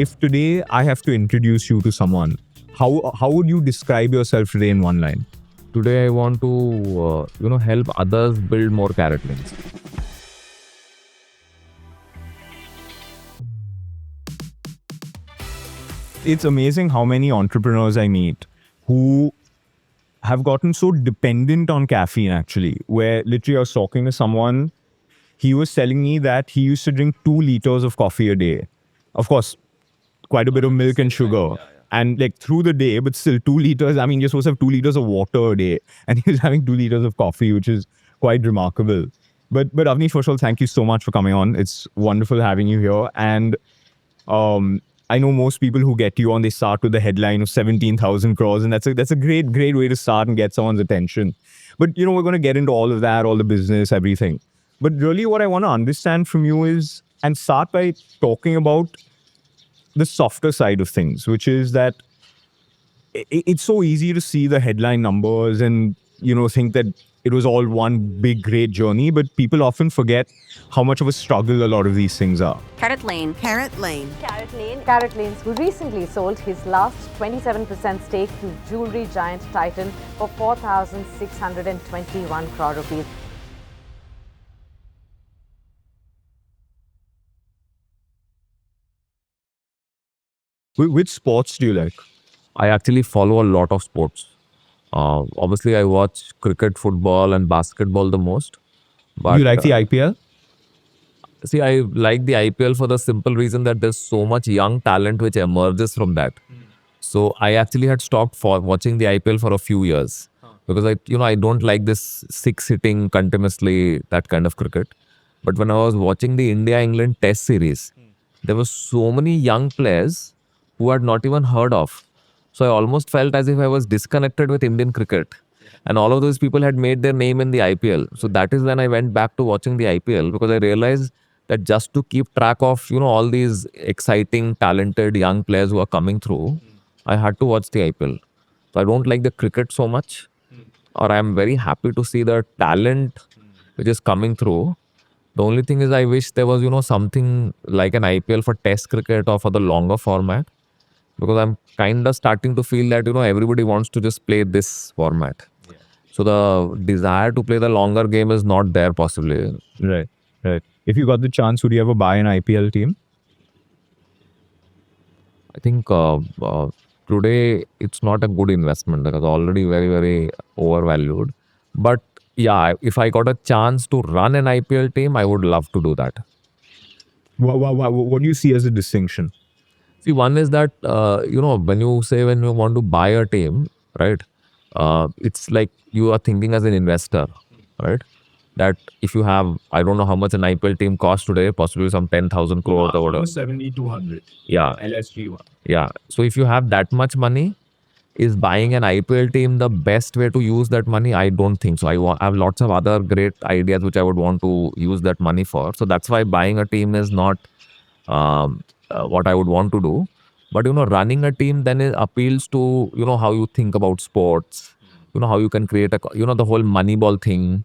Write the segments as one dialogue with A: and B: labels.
A: if today I have to introduce you to someone, how would you describe yourself today in one line?
B: Today I want to help others build more carrot lanes.
A: It's amazing how many entrepreneurs I meet who have gotten so dependent on caffeine, actually, where literally I was talking to someone, he was telling me that he used to drink 2 liters of coffee a day. Of course, quite a bit of milk and sugar. And like through the day, but still 2 liters. I mean, you're supposed to have 2 liters of water a day. And he was having 2 liters of coffee, which is quite remarkable. But Avnish, first of all, thank you so much for coming on. It's wonderful having you here. And I know most people who get you on, they start with the headline of 17,000 crores. And that's a great way to start and get someone's attention. But, we're going to get into all of that, all the business, everything. But really what I want to understand from you is, and start by talking about the softer side of things, which is that it's so easy to see the headline numbers and, think that it was all one big, great journey. But people often forget how much of a struggle a lot of these things are.
C: Carrot Lane.
D: Carrot Lane.
E: Carrot Lane. Carrot Lanes, who recently sold his last 27% stake to jewelry giant Titan for 4,621 crore rupees.
A: Which sports do you like?
B: I actually follow a lot of sports. Obviously, I watch cricket, football, and basketball the most. But
A: You like the IPL?
B: see, I like the IPL for the simple reason that there's so much young talent which emerges from that. So I actually had stopped for watching the IPL for a few years because I don't like this six hitting continuously, that kind of cricket. But when I was watching the India-England Test series, there were so many young players who I had not even heard of. So I almost felt as if I was disconnected with Indian cricket. And all of those people had made their name in the IPL. So that is when I went back to watching the IPL, because I realized that just to keep track of, all these exciting, talented young players who are coming through, I had to watch the IPL. So I don't like the cricket so much, or I'm very happy to see the talent which is coming through. The only thing is I wish there was, something like an IPL for test cricket or for the longer format, because I'm kind of starting to feel that, everybody wants to just play this format. So the desire to play the longer game is not there possibly.
A: Right. If you got the chance, would you ever buy an IPL team?
B: I think today it's not a good investment because already very, very overvalued. But yeah, if I got a chance to run an IPL team, I would love to do that.
A: What do you see as a distinction?
B: See, one is that, when you want to buy a team, right? It's like you are thinking as an investor, right? That if you have, I don't know how much an IPL team costs today, possibly some 10,000 crores or whatever.
A: 70-200.
B: Yeah.
A: LSG one.
B: Yeah. So if you have that much money, is buying an IPL team the best way to use that money? I don't think so. I have lots of other great ideas which I would want to use that money for. So that's why buying a team is not what I would want to do. But, running a team then it appeals to, how you think about sports, how you can create the whole Moneyball thing.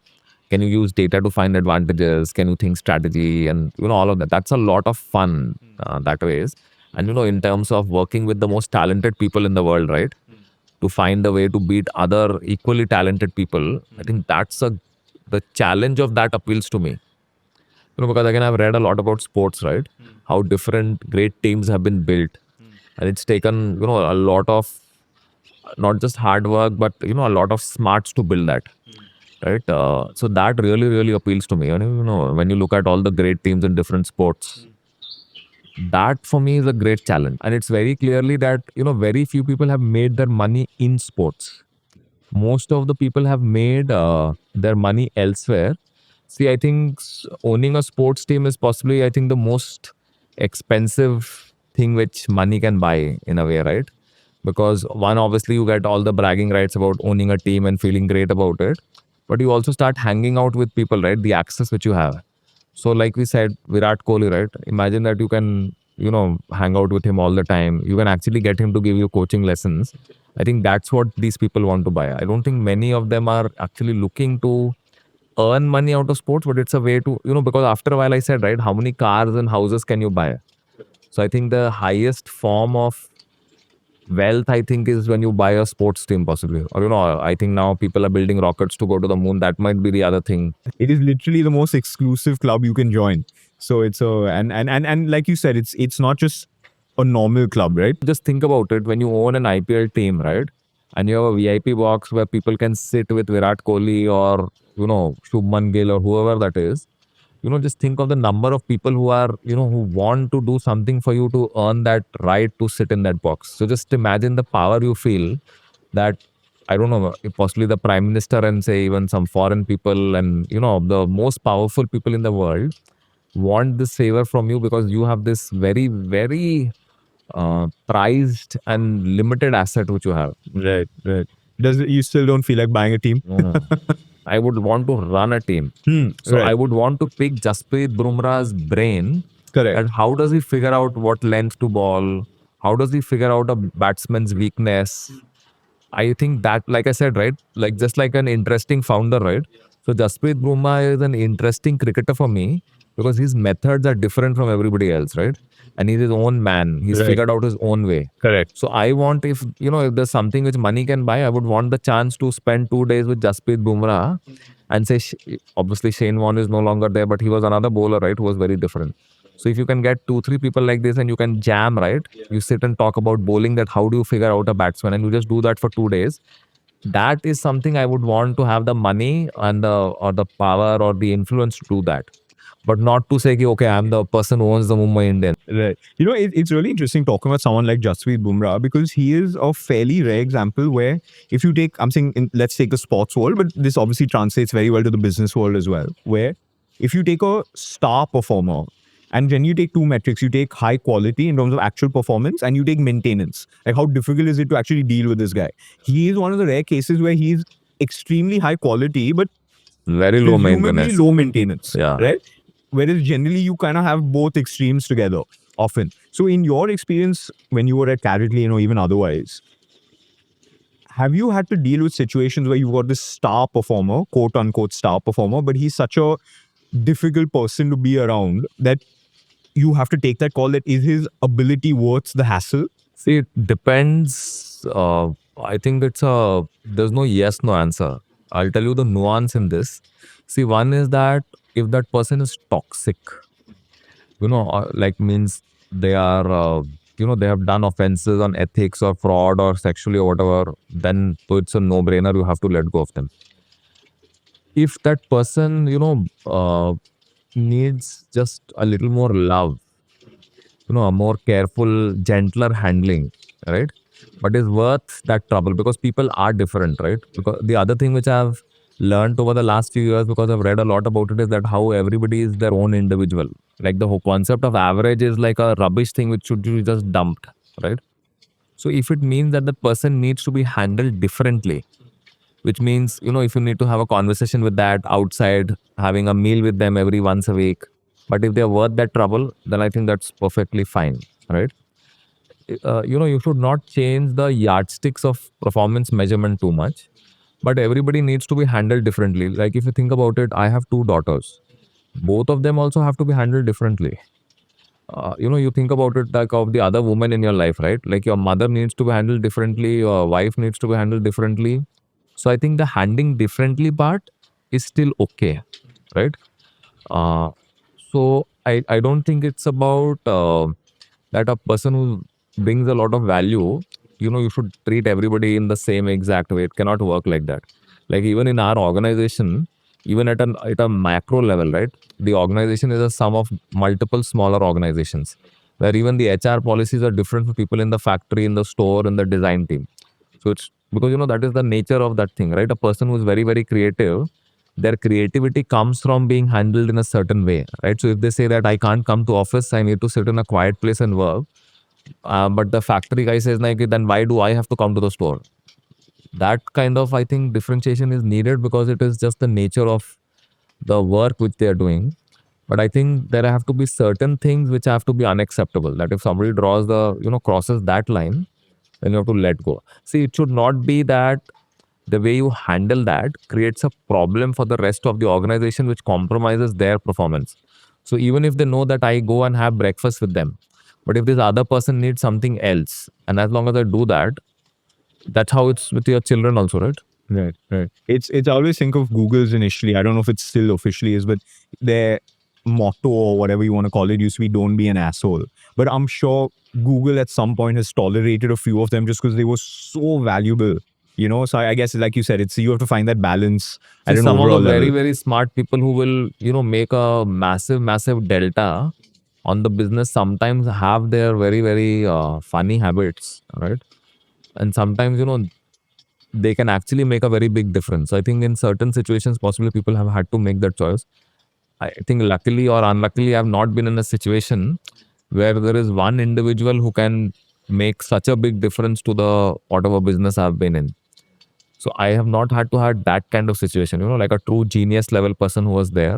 B: Can you use data to find advantages? Can you think strategy and, all of that? That's a lot of fun that ways. And, in terms of working with the most talented people in the world, right? To find a way to beat other equally talented people. I think that's the challenge of that appeals to me. Because again, I've read a lot about sports, right? How different great teams have been built. And it's taken, a lot of, not just hard work, but, a lot of smarts to build that. Right. So that really, really appeals to me. And, when you look at all the great teams in different sports, that for me is a great challenge. And it's very clearly that, very few people have made their money in sports. Most of the people have made their money elsewhere. See, I think owning a sports team is possibly, I think, the most expensive thing which money can buy in a way, right? Because one, obviously you get all the bragging rights about owning a team and feeling great about it. But you also start hanging out with people, right? The access which you have. So like we said, Virat Kohli, right? Imagine that you can, hang out with him all the time. You can actually get him to give you coaching lessons. I think that's what these people want to buy. I don't think many of them are actually looking to earn money out of sports, but it's a way to, because after a while I said, right, how many cars and houses can you buy? So I think the highest form of wealth, I think, is when you buy a sports team, possibly. Or, I think now people are building rockets to go to the moon. That might be the other thing.
A: It is literally the most exclusive club you can join. So it's a and like you said, it's not just a normal club, right?
B: Just think about it. When you own an IPL team, right? And you have a VIP box where people can sit with Virat Kohli or, Shubman Gill or whoever that is. Just think of the number of people who are, who want to do something for you to earn that right to sit in that box. So just imagine the power you feel that, I don't know, possibly the prime minister and say even some foreign people and, the most powerful people in the world want this favor from you because you have this very, very prized and limited asset which you have.
A: Right. You still don't feel like buying a team?
B: No. I would want to run a team. So
A: right.
B: I would want to pick Jasprit Bumrah's brain.
A: Correct.
B: And how does he figure out what length to ball? How does he figure out a batsman's weakness? I think that, like I said, right, like just like an interesting founder, right? So Jasprit Bumrah is an interesting cricketer for me because his methods are different from everybody else, right? And he's his own man. He's
A: Right.
B: figured out his own way.
A: Correct.
B: So I want, if there's something which money can buy, I would want the chance to spend 2 days with Jasprit Bumrah and say, obviously Shane Warne is no longer there, but he was another bowler, right, who was very different. So if you can get 2-3 people like this and you can jam, right, you sit and talk about bowling, that how do you figure out a batsman, and you just do that for 2 days. That is something I would want to have the money and the power or the influence to do that. But not to say, okay, I'm the person who owns the Mumbai Indians.
A: Right. It's really interesting talking about someone like Jasprit Bumrah because he is a fairly rare example where if you take, let's take the sports world, but this obviously translates very well to the business world as well, where if you take a star performer and then you take two metrics, you take high quality in terms of actual performance and you take maintenance. Like how difficult is it to actually deal with this guy? He is one of the rare cases where he's extremely high quality, but
B: very low
A: presumably
B: maintenance.
A: low maintenance.
B: Yeah.
A: Right? Whereas generally you kind of have both extremes together often. So in your experience, when you were at Carritley, even otherwise, have you had to deal with situations where you've got this star performer, quote unquote star performer, but he's such a difficult person to be around that you have to take that call that is his ability worth the hassle?
B: See, it depends. I think there's no yes, no answer. I'll tell you the nuance in this. See, one is that if that person is toxic, means they are, they have done offenses on ethics or fraud or sexually or whatever, then so it's a no-brainer. You have to let go of them. If that person, needs just a little more love, a more careful, gentler handling, right? But is worth that trouble because people are different, right? Because the other thing which I've learned over the last few years, because I've read a lot about it, is that how everybody is their own individual. Like the whole concept of average is like a rubbish thing which should be just dumped, right? So if it means that the person needs to be handled differently, which means, if you need to have a conversation with that outside, having a meal with them every once a week, but if they're worth that trouble, then I think that's perfectly fine, right? You should not change the yardsticks of performance measurement too much, but everybody needs to be handled differently. Like if you think about it, I have 2 daughters. Both of them also have to be handled differently. You think about it like of the other woman in your life, right? Like your mother needs to be handled differently, your wife needs to be handled differently. So I think the handling differently part is still okay, right? So I don't think it's about that a person who brings a lot of value, you should treat everybody in the same exact way. It cannot work like that. Like even in our organization, even at a macro level, right? The organization is a sum of multiple smaller organizations where even the HR policies are different for people in the factory, in the store, in the design team. So it's because, that is the nature of that thing, right? A person who's very, very creative, their creativity comes from being handled in a certain way, right? So if they say that I can't come to office, I need to sit in a quiet place and work. But the factory guy says, like, then why do I have to come to the store? That kind of, I think, differentiation is needed because it is just the nature of the work which they are doing. But I think there have to be certain things which have to be unacceptable. That if somebody draws crosses that line, then you have to let go. See, it should not be that the way you handle that creates a problem for the rest of the organization which compromises their performance. So even if they know that I go and have breakfast with them, But if this other person needs something else, and as long as I do that, that's how it's with your children also, right?
A: Right, right. It's I always think of Google's initially. I don't know if it's still officially is, but their motto or whatever you want to call it used to be "Don't be an asshole." But I'm sure Google at some point has tolerated a few of them just because they were so valuable. You know, so I guess like you said, it's you have to find that balance at
B: See,
A: an
B: some of the
A: overall
B: very,
A: level.
B: very smart people who will, make a massive, massive delta on the business sometimes have their very, very funny habits, right? And sometimes, they can actually make a very big difference. I think in certain situations, possibly people have had to make that choice. I think luckily or unluckily, I've not been in a situation where there is one individual who can make such a big difference to the whatever business I've been in. So I have not had to have that kind of situation, like a true genius level person who was there.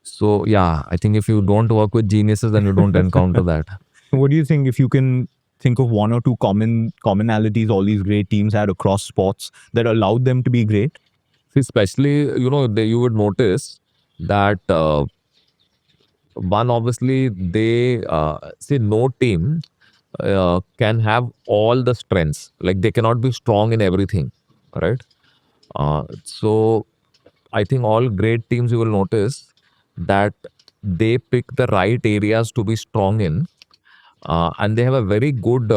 B: So yeah, I think if you don't work with geniuses, then you don't encounter that.
A: What do you think if you can think of one or two commonalities all these great teams had across sports that allowed them to be great?
B: See, especially, you would notice that one, obviously, they see no team can have all the strengths. Like they cannot be strong in everything, right? So I think all great teams, you will notice that they pick the right areas to be strong in, and they have a very good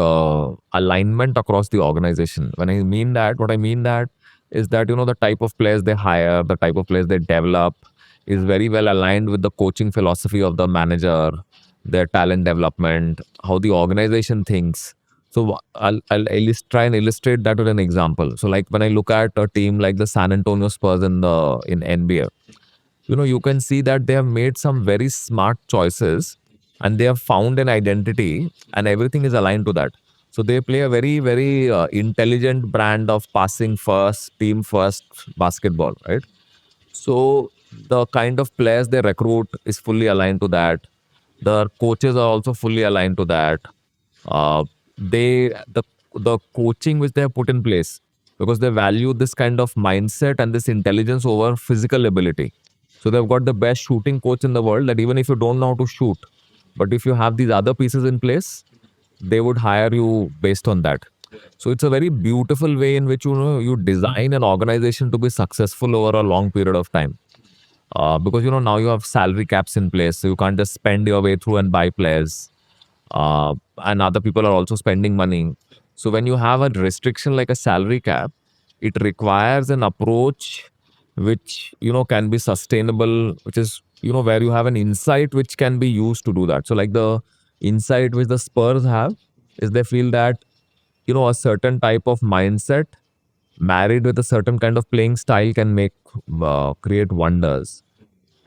B: alignment across the organization. When I mean that, what I mean that is that the type of players they hire, the type of players they develop, is very well aligned with the coaching philosophy of the manager, their talent development, how the organization thinks. So I'll try and illustrate that with an example. So like when I look at a team like the San Antonio Spurs in NBA, you can see that they have made some very smart choices and they have found an identity and everything is aligned to that. So they play a very, very intelligent brand of passing first, team first basketball, right? So the kind of players they recruit is fully aligned to that. The coaches are also fully aligned to that. Uh, the coaching which they have put in place, because they value this kind of mindset and this intelligence over physical ability. So they've got the best shooting coach in the world, that even if you don't know how to shoot, but if you have these other pieces in place, they would hire you based on that. So it's a very beautiful way in which you design an organization to be successful over a long period of time. Because now you have salary caps in place, so you can't just spend your way through and buy players. And other people are also spending money. So when you have a restriction like a salary cap, it requires an approach which can be sustainable, which is where you have an insight which can be used to do that. So like the insight which the Spurs have is they feel that a certain type of mindset married with a certain kind of playing style can create wonders.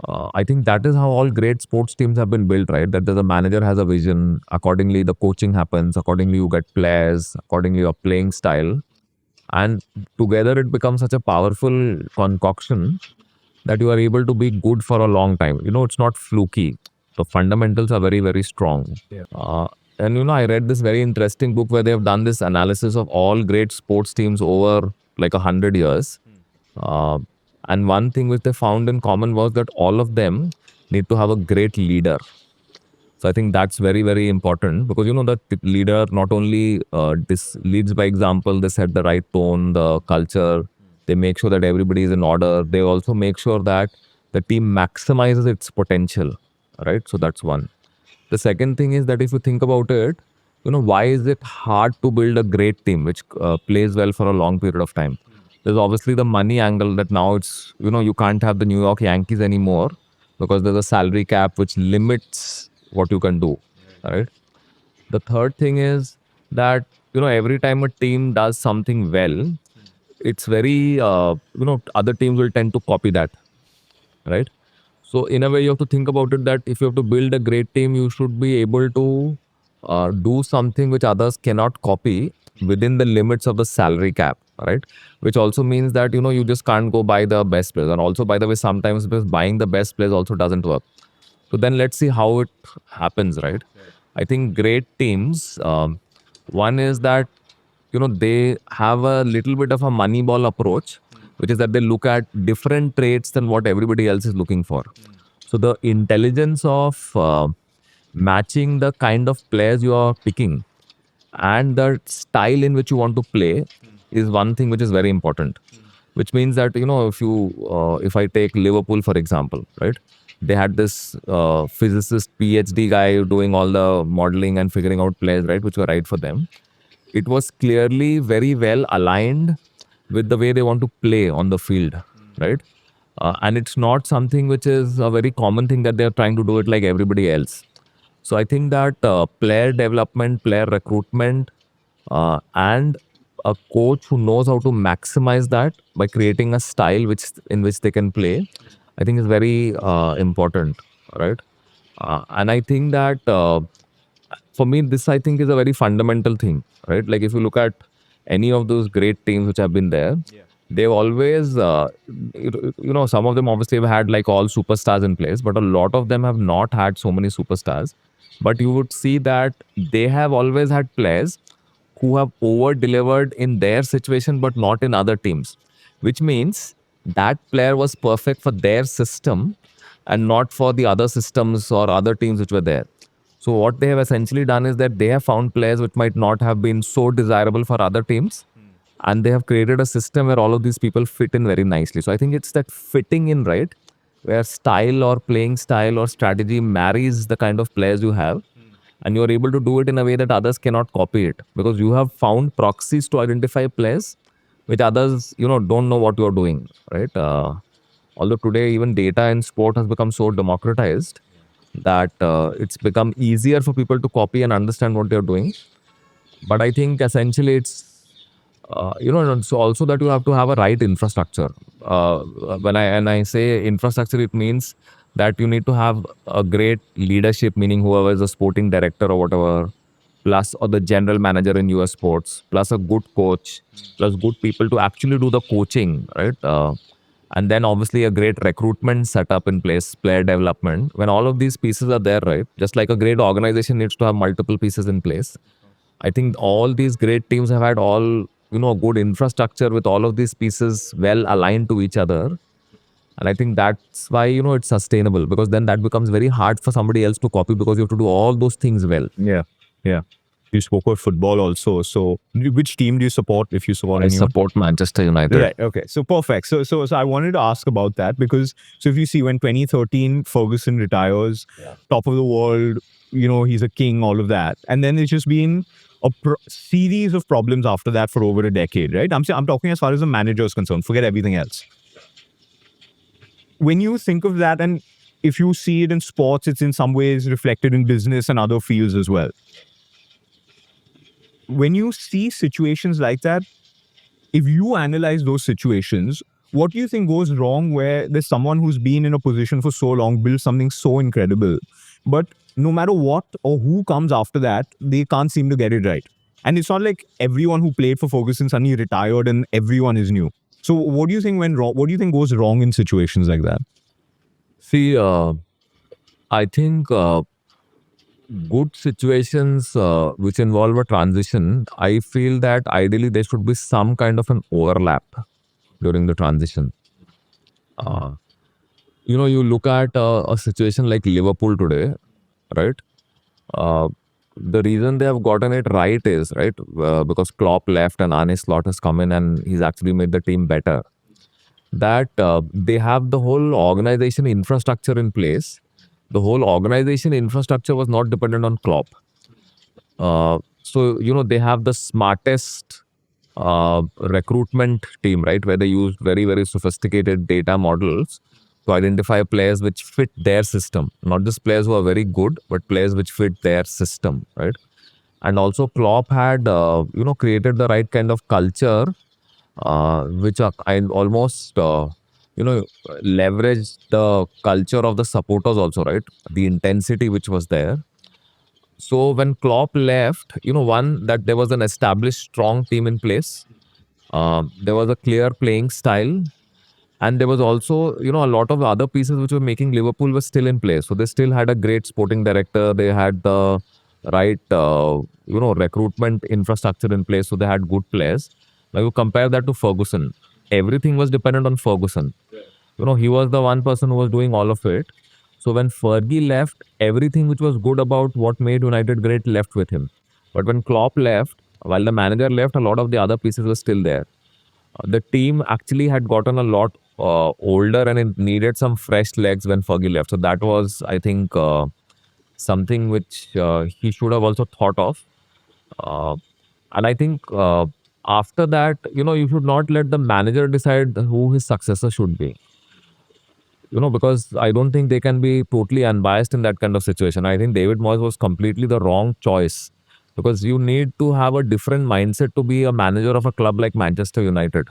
B: I think that is how all great sports teams have been built, right? That the manager has a vision, accordingly the coaching happens, accordingly you get players, accordingly your playing style, and together it becomes such a powerful concoction that you are able to be good for a long time. It's not fluky. The fundamentals are very, very strong. And I read this very interesting book where they have done this analysis of all great sports teams over like 100 years. Uh, and one thing which they found in common was that all of them need to have a great leader. So I think that's very, very important, because the leader not only leads by example, they set the right tone, the culture, they make sure that everybody is in order. They also make sure that the team maximizes its potential, right? So that's one. The second thing is that if you think about it, why is it hard to build a great team which plays well for a long period of time? There's obviously the money angle, that now it's, you can't have the New York Yankees anymore because there's a salary cap which limits what you can do, right? The third thing is that, every time a team does something well, it's very, other teams will tend to copy that, right? So in a way, you have to think about it that if you have to build a great team, you should be able to do something which others cannot copy within the limits of the salary cap, right? Which also means that you just can't go buy the best players. And also, by the way, sometimes because buying the best players also doesn't work. So then let's see how it happens, right? I think great teams. One is that they have a little bit of a moneyball approach, which is that they look at different traits than what everybody else is looking for. So the intelligence of matching the kind of players you are picking and the style in which you want to play is one thing which is very important. Which means that, if I take Liverpool for example, right? They had this physicist PhD guy doing all the modeling and figuring out players, right, which were right for them. It was clearly very well aligned with the way they want to play on the field, right? And it's not something which is a very common thing that they're trying to do it like everybody else. So I think that player development, player recruitment, and a coach who knows how to maximize that by creating a style in which they can play, I think is very important, right? And I think that for me, this I think is a very fundamental thing, right? Like if you look at any of those great teams which have been there, they've always, some of them obviously have had like all superstars in place, but a lot of them have not had so many superstars. But you would see that they have always had players who have over delivered in their situation, but not in other teams, which means that player was perfect for their system and not for the other systems or other teams which were there. So what they have essentially done is that they have found players which might not have been so desirable for other teams, and they have created a system where all of these people fit in very nicely. So I think it's that fitting in, right, where style or playing style or strategy marries the kind of players you have, and you're able to do it in a way that others cannot copy it because you have found proxies to identify players which others don't know what you're doing, right? Although today even data in sport has become so democratized that it's become easier for people to copy and understand what they're doing. But I think essentially it's so also that you have to have a right infrastructure. When I say infrastructure, it means that you need to have a great leadership, meaning whoever is a sporting director or whatever, plus or the general manager in US sports, plus a good coach, plus good people to actually do the coaching, right? And then obviously a great recruitment setup in place, player development. When all of these pieces are there, right? Just like a great organization needs to have multiple pieces in place. I think all these great teams have had all, good infrastructure with all of these pieces well aligned to each other. And I think that's why, it's sustainable, because then that becomes very hard for somebody else to copy because you have to do all those things well.
A: Yeah. You spoke about football also. So which team do you support if you support
B: I
A: anyone?
B: support Manchester United.
A: Right. Okay. So perfect. So I wanted to ask about that because if you see when 2013 Ferguson retires, top of the world, he's a king, all of that, and then it's just been a series of problems after that for over a decade, right? I'm talking as far as the manager is concerned. Forget everything else. When you think of that, and if you see it in sports, it's in some ways reflected in business and other fields as well. When you see situations like that, if you analyze those situations, what do you think goes wrong where there's someone who's been in a position for so long, built something so incredible, but no matter what or who comes after that, they can't seem to get it right? And it's not like everyone who played for Ferguson suddenly retired and everyone is new. So what do you think went wrong? What do you think goes wrong in situations like that?
B: See, I think good situations which involve a transition, I feel that ideally there should be some kind of an overlap during the transition. You look at a situation like Liverpool today, right? The reason they have gotten it right is, right, because Klopp left and Arne Slot has come in and he's actually made the team better. That they have the whole organization infrastructure in place. The whole organization infrastructure was not dependent on Klopp. So, they have the smartest recruitment team, right, where they use very, very sophisticated data models to identify players which fit their system, not just players who are very good, but players which fit their system, right? And also Klopp had, created the right kind of culture, which are almost, leveraged the culture of the supporters also, right? The intensity which was there. So when Klopp left, one, that there was an established strong team in place. There was a clear playing style. And there was also, a lot of other pieces which were making Liverpool was still in place. So they still had a great sporting director. They had the right, recruitment infrastructure in place. So they had good players. Now you compare that to Ferguson. Everything was dependent on Ferguson. He was the one person who was doing all of it. So when Fergie left, everything which was good about what made United great left with him. But when Klopp left, while the manager left, a lot of the other pieces were still there. The team actually had gotten a lot older and it needed some fresh legs when Fergie left. So that was, I think, something which he should have also thought of. And I think after that, you should not let the manager decide who his successor should be. Because I don't think they can be totally unbiased in that kind of situation. I think David Moyes was completely the wrong choice because you need to have a different mindset to be a manager of a club like Manchester United.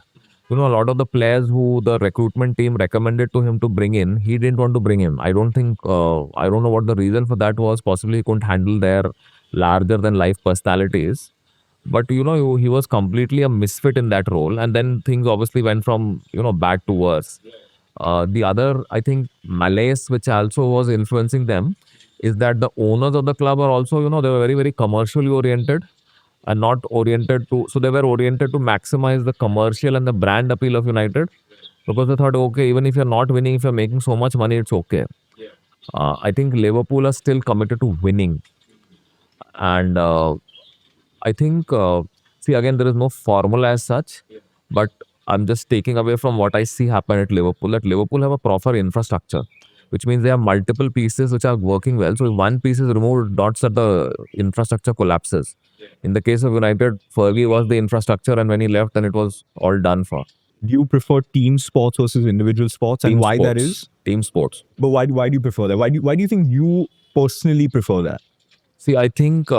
B: A lot of the players who the recruitment team recommended to him to bring in, he didn't want to bring him. I don't think, I don't know what the reason for that was. Possibly he couldn't handle their larger than life personalities. But he was completely a misfit in that role, and then things obviously went from bad to worse. The other, I think, malaise which also was influencing them is that the owners of the club are also, they were very, very commercially oriented and not oriented to, so they were oriented to maximize the commercial and the brand appeal of United because they thought, okay, even if you're not winning, if you're making so much money, it's okay. I think Liverpool are still committed to winning. And I think, see, again, there is no formula as such, but I'm just taking away from what I see happen at Liverpool, that Liverpool have a proper infrastructure, which means they have multiple pieces which are working well. So if one piece is removed, not that the infrastructure collapses. In the case of United, Fergie was the infrastructure, and when he left, then it was all done for.
A: Do you prefer team sports versus individual sports, and
B: Team
A: why that
B: sports.
A: is?
B: Team sports.
A: But why do you prefer that? Why do you think you personally prefer that?
B: See, I think, there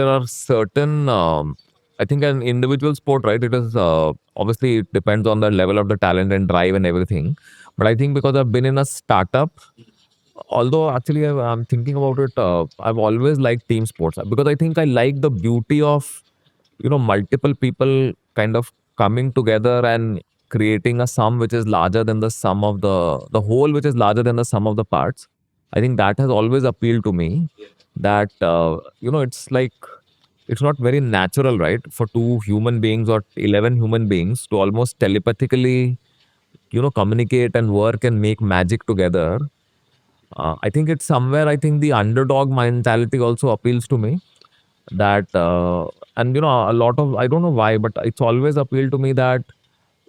B: are certain, I think an individual sport, right? It is, obviously, it depends on the level of the talent and drive and everything. But I think because I've been in a startup, although actually I'm thinking about it, I've always liked team sports because I think I like the beauty of, multiple people kind of coming together and creating a sum which is larger than the sum of the whole, which is larger than the sum of the parts. I think that has always appealed to me. That it's like it's not very natural, right, for two human beings or 11 human beings to almost telepathically, communicate and work and make magic together. I think it's somewhere. I think the underdog mentality also appeals to me. That and a lot of, I don't know why, but it's always appealed to me that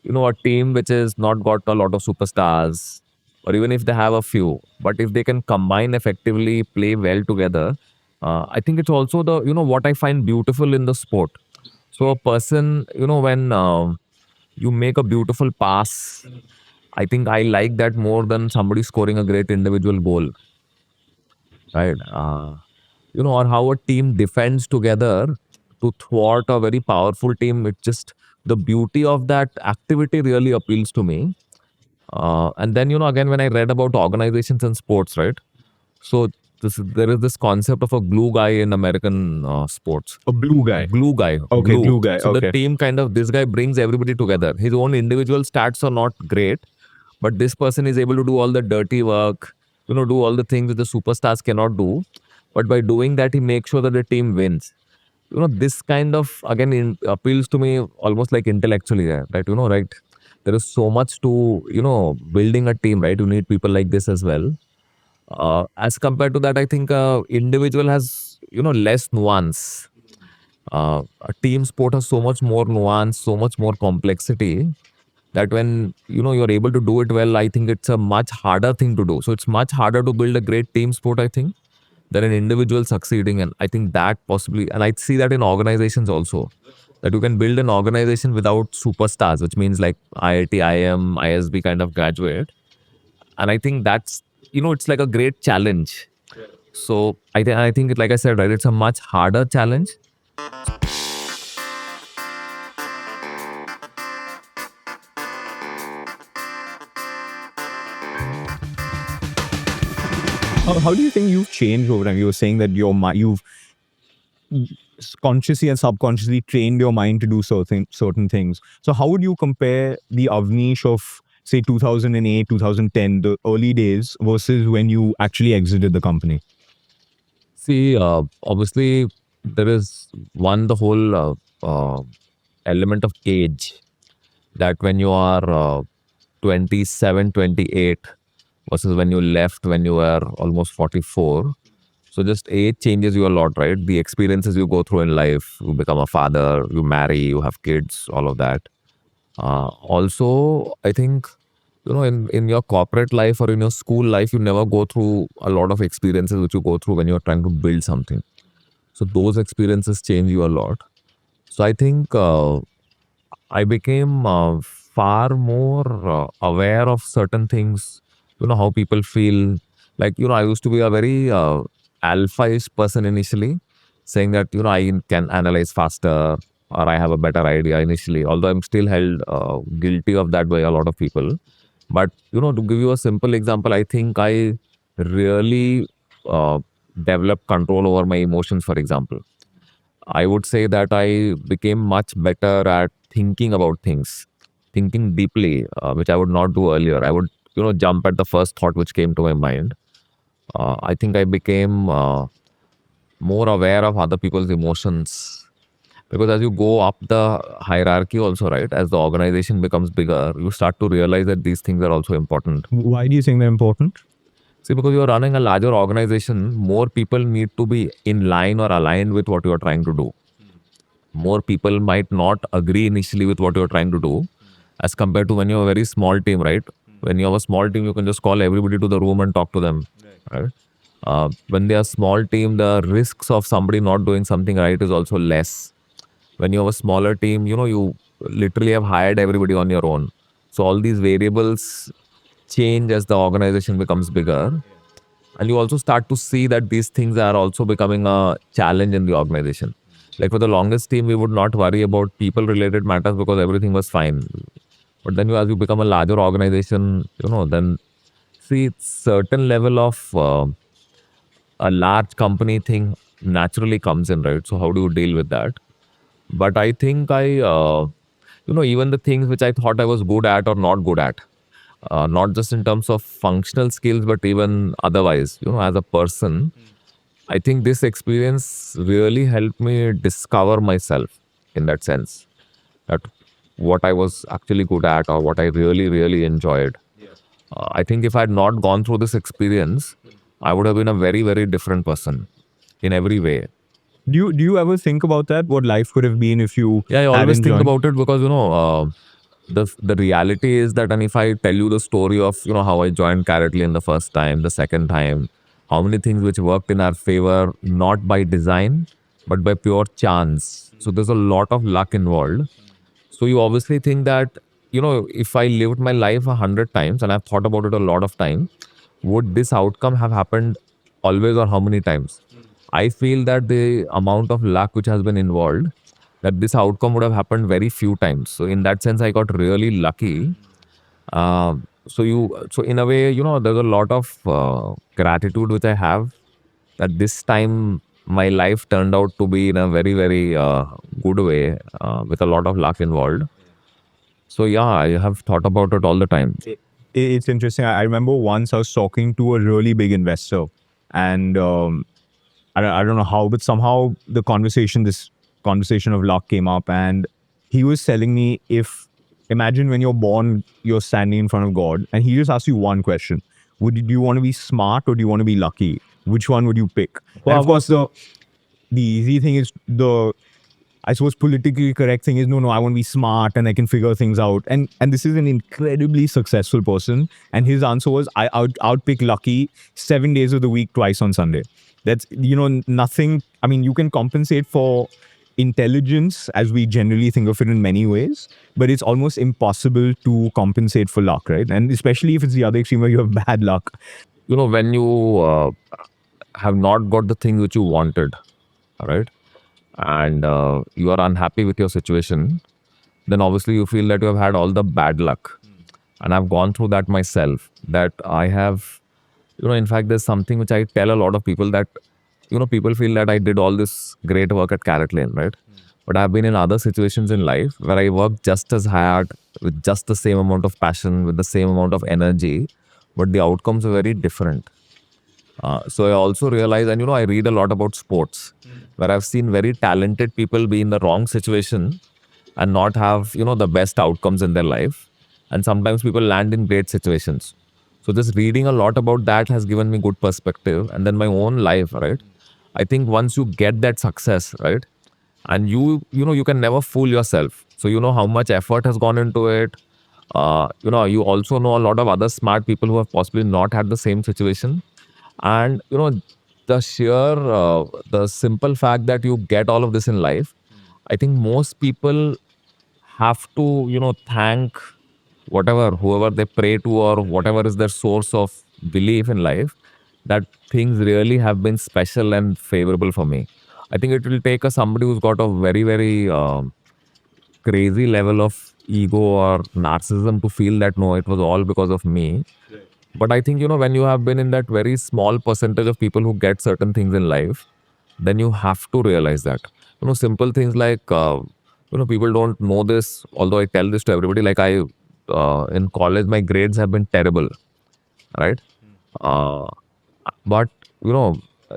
B: a team which is not got a lot of superstars, or even if they have a few, but if they can combine effectively, play well together, I think it's also the what I find beautiful in the sport. So a person, when you make a beautiful pass, I think I like that more than somebody scoring a great individual goal, right? Or how a team defends together to thwart a very powerful team. It just, the beauty of that activity really appeals to me. And then, again, when I read about organizations and sports, right? So there is this concept of a glue guy in American sports.
A: A blue guy.
B: Glue guy.
A: Okay, glue guy,
B: So the
A: okay.
B: team kind of, this guy brings everybody together. His own individual stats are not great, but this person is able to do all the dirty work, do all the things that the superstars cannot do. But by doing that, he makes sure that the team wins. This kind of, again, appeals to me almost like intellectually, right? Right? There is so much to, building a team, right? You need people like this as well. As compared to that, I think individual has, less nuance. A team sport has so much more nuance, so much more complexity, that when, you're able to do it well, I think it's a much harder thing to do. So it's much harder to build a great team sport, I think, than an individual succeeding. And I think that possibly, and I see that in organizations also, that you can build an organization without superstars, which means like IIT, IIM, ISB kind of graduate. And I think that's, it's like a great challenge. So I think, like I said, right, it's a much harder challenge.
A: How do you think you've changed over time? You were saying that you've consciously and subconsciously trained your mind to do certain things. So how would you compare the Avnish of, say, 2008, 2010, the early days, versus when you actually exited the company?
B: See, obviously, there is the whole element of age, that when you are 27, 28, versus when you left when you were almost 44. So just age changes you a lot, right? The experiences you go through in life, you become a father, you marry, you have kids, all of that. Also, I think, in your corporate life or in your school life, you never go through a lot of experiences which you go through when you're trying to build something. So those experiences change you a lot. So I think I became far more aware of certain things, how people feel. Like, I used to be a very alpha-ish person initially, saying that, I can analyze faster or I have a better idea initially, although I'm still held guilty of that by a lot of people. But, to give you a simple example, I think I really developed control over my emotions, for example. I would say that I became much better at thinking about things, thinking deeply, which I would not do earlier. I would, jump at the first thought which came to my mind. I think I became more aware of other people's emotions because as you go up the hierarchy, also, right, as the organization becomes bigger, you start to realize that these things are also important.
A: Why do you think they're important?
B: See, because you're running a larger organization, more people need to be in line or aligned with what you're trying to do. More people might not agree initially with what you're trying to do as compared to when you're a very small team, right? When you have a small team, you can just call everybody to the room and talk to them, right? When they are small team, the risks of somebody not doing something right is also less. When you have a smaller team, you literally have hired everybody on your own. So all these variables change as the organization becomes bigger. And you also start to see that these things are also becoming a challenge in the organization. Like for the longest team, we would not worry about people related matters because everything was fine. But then as you become a larger organization, then see certain level of a large company thing naturally comes in, right? So how do you deal with that? But I think even the things which I thought I was good at or not good at, not just in terms of functional skills, but even otherwise, as a person, I think this experience really helped me discover myself in that sense, that what I was actually good at or what I really, really enjoyed. I think if I had not gone through this experience, I would have been a very, very different person in every way.
A: Do you ever think about that? What life could have been if you
B: Yeah, I always
A: hadn't
B: think
A: joined?
B: about it because the reality is that, and if I tell you the story of how I joined Carrotly in the first time, the second time, how many things which worked in our favor, not by design, but by pure chance. So there's a lot of luck involved. So you obviously think that if I lived my life 100 times, and I've thought about it a lot of time, would this outcome have happened always or how many times? I feel that the amount of luck which has been involved, that this outcome would have happened very few times. So in that sense, I got really lucky. So in a way, there's a lot of gratitude which I have that this time my life turned out to be in a very, very good way with a lot of luck involved. So yeah, I have thought about it all the time.
A: It's interesting. I remember once I was talking to a really big investor, and I don't know how, but somehow this conversation of luck came up, and he was telling me, if imagine when you're born, you're standing in front of God, and he just asked you one question: do you want to be smart or do you want to be lucky? Which one would you pick?
B: Well,
A: And of course, the easy thing is I suppose politically correct thing is no, I want to be smart and I can figure things out. And this is an incredibly successful person. And his answer was, I would pick lucky 7 days of the week, twice on Sunday. That's nothing. I mean, you can compensate for intelligence as we generally think of it in many ways, but it's almost impossible to compensate for luck, right? And especially if it's the other extreme where you have bad luck.
B: When you have not got the thing which you wanted, all right, and you are unhappy with your situation, then obviously you feel that you have had all the bad luck. And I've gone through that myself, that I have, in fact, there's something which I tell a lot of people that, people feel that I did all this great work at Carrot Lane, right? But I've been in other situations in life where I worked just as hard with just the same amount of passion, with the same amount of energy, but the outcomes are very different. So I also realize, and I read a lot about sports, where I've seen very talented people be in the wrong situation and not have, the best outcomes in their life. And sometimes people land in great situations. So just reading a lot about that has given me good perspective. And then my own life, right? I think once you get that success, right? And you can never fool yourself. So you know how much effort has gone into it. You also know a lot of other smart people who have possibly not had the same situation. And the simple fact that you get all of this in life, I think most people have to thank whoever they pray to, or whatever is their source of belief in life, that things really have been special and favorable for me. I think it will take somebody who's got a very very crazy level of ego or narcissism to feel that no, it was all because of me. But I think, when you have been in that very small percentage of people who get certain things in life, then you have to realize that. Simple things like, people don't know this, although I tell this to everybody. Like, in college, my grades have been terrible, right? Uh, but,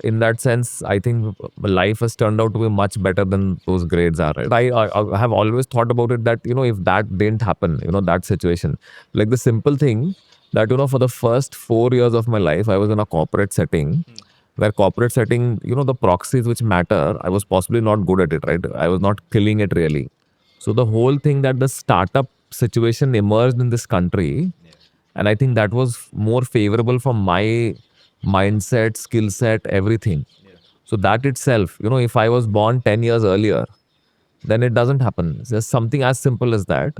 B: in that sense, I think life has turned out to be much better than those grades are, right? I have always thought about it that, if that didn't happen, that situation, like the simple thing that, for the first 4 years of my life, I was in a corporate setting where corporate setting, the proxies which matter, I was possibly not good at it, right? I was not killing it really. So the whole thing that the startup situation emerged in this country, and I think that was more favorable for my mindset, skill set, everything. So that itself, if I was born 10 years earlier, then it doesn't happen. It's just something as simple as that.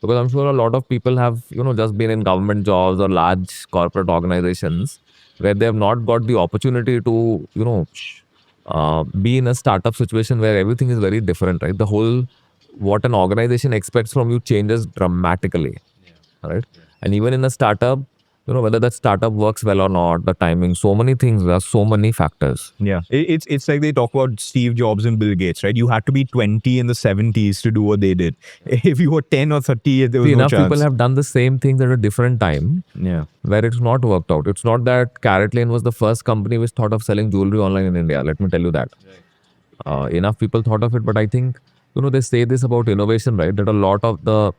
B: Because I'm sure a lot of people have, just been in government jobs or large corporate organizations where they have not got the opportunity to, be in a startup situation where everything is very different, right? The whole, what an organization expects from you changes dramatically, right? And even in a startup, whether that startup works well or not, the timing, so many things, there are so many factors.
A: Yeah. It's like they talk about Steve Jobs and Bill Gates, right? You had to be 20 in the 70s to do what they did. If you were 10 or 30, there was
B: See,
A: no
B: enough
A: chance.
B: people have done the same things at a different time
A: Yeah.
B: where it's not worked out. It's not that Carrot Lane was the first company which thought of selling jewelry online in India. Let me tell you that. Enough people thought of it, but I think, they say this about innovation, right? That a lot of the,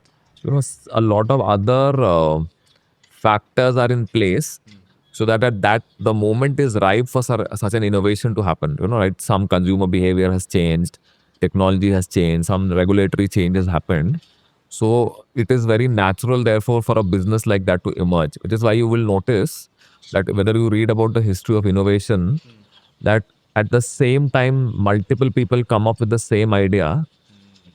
B: a lot of other factors are in place so that at that the moment is ripe for such an innovation to happen. Right? Some consumer behavior has changed, technology has changed, some regulatory changes happened. So it is very natural, therefore, for a business like that to emerge. Which is why you will notice that whether you read about the history of innovation, that at the same time multiple people come up with the same idea.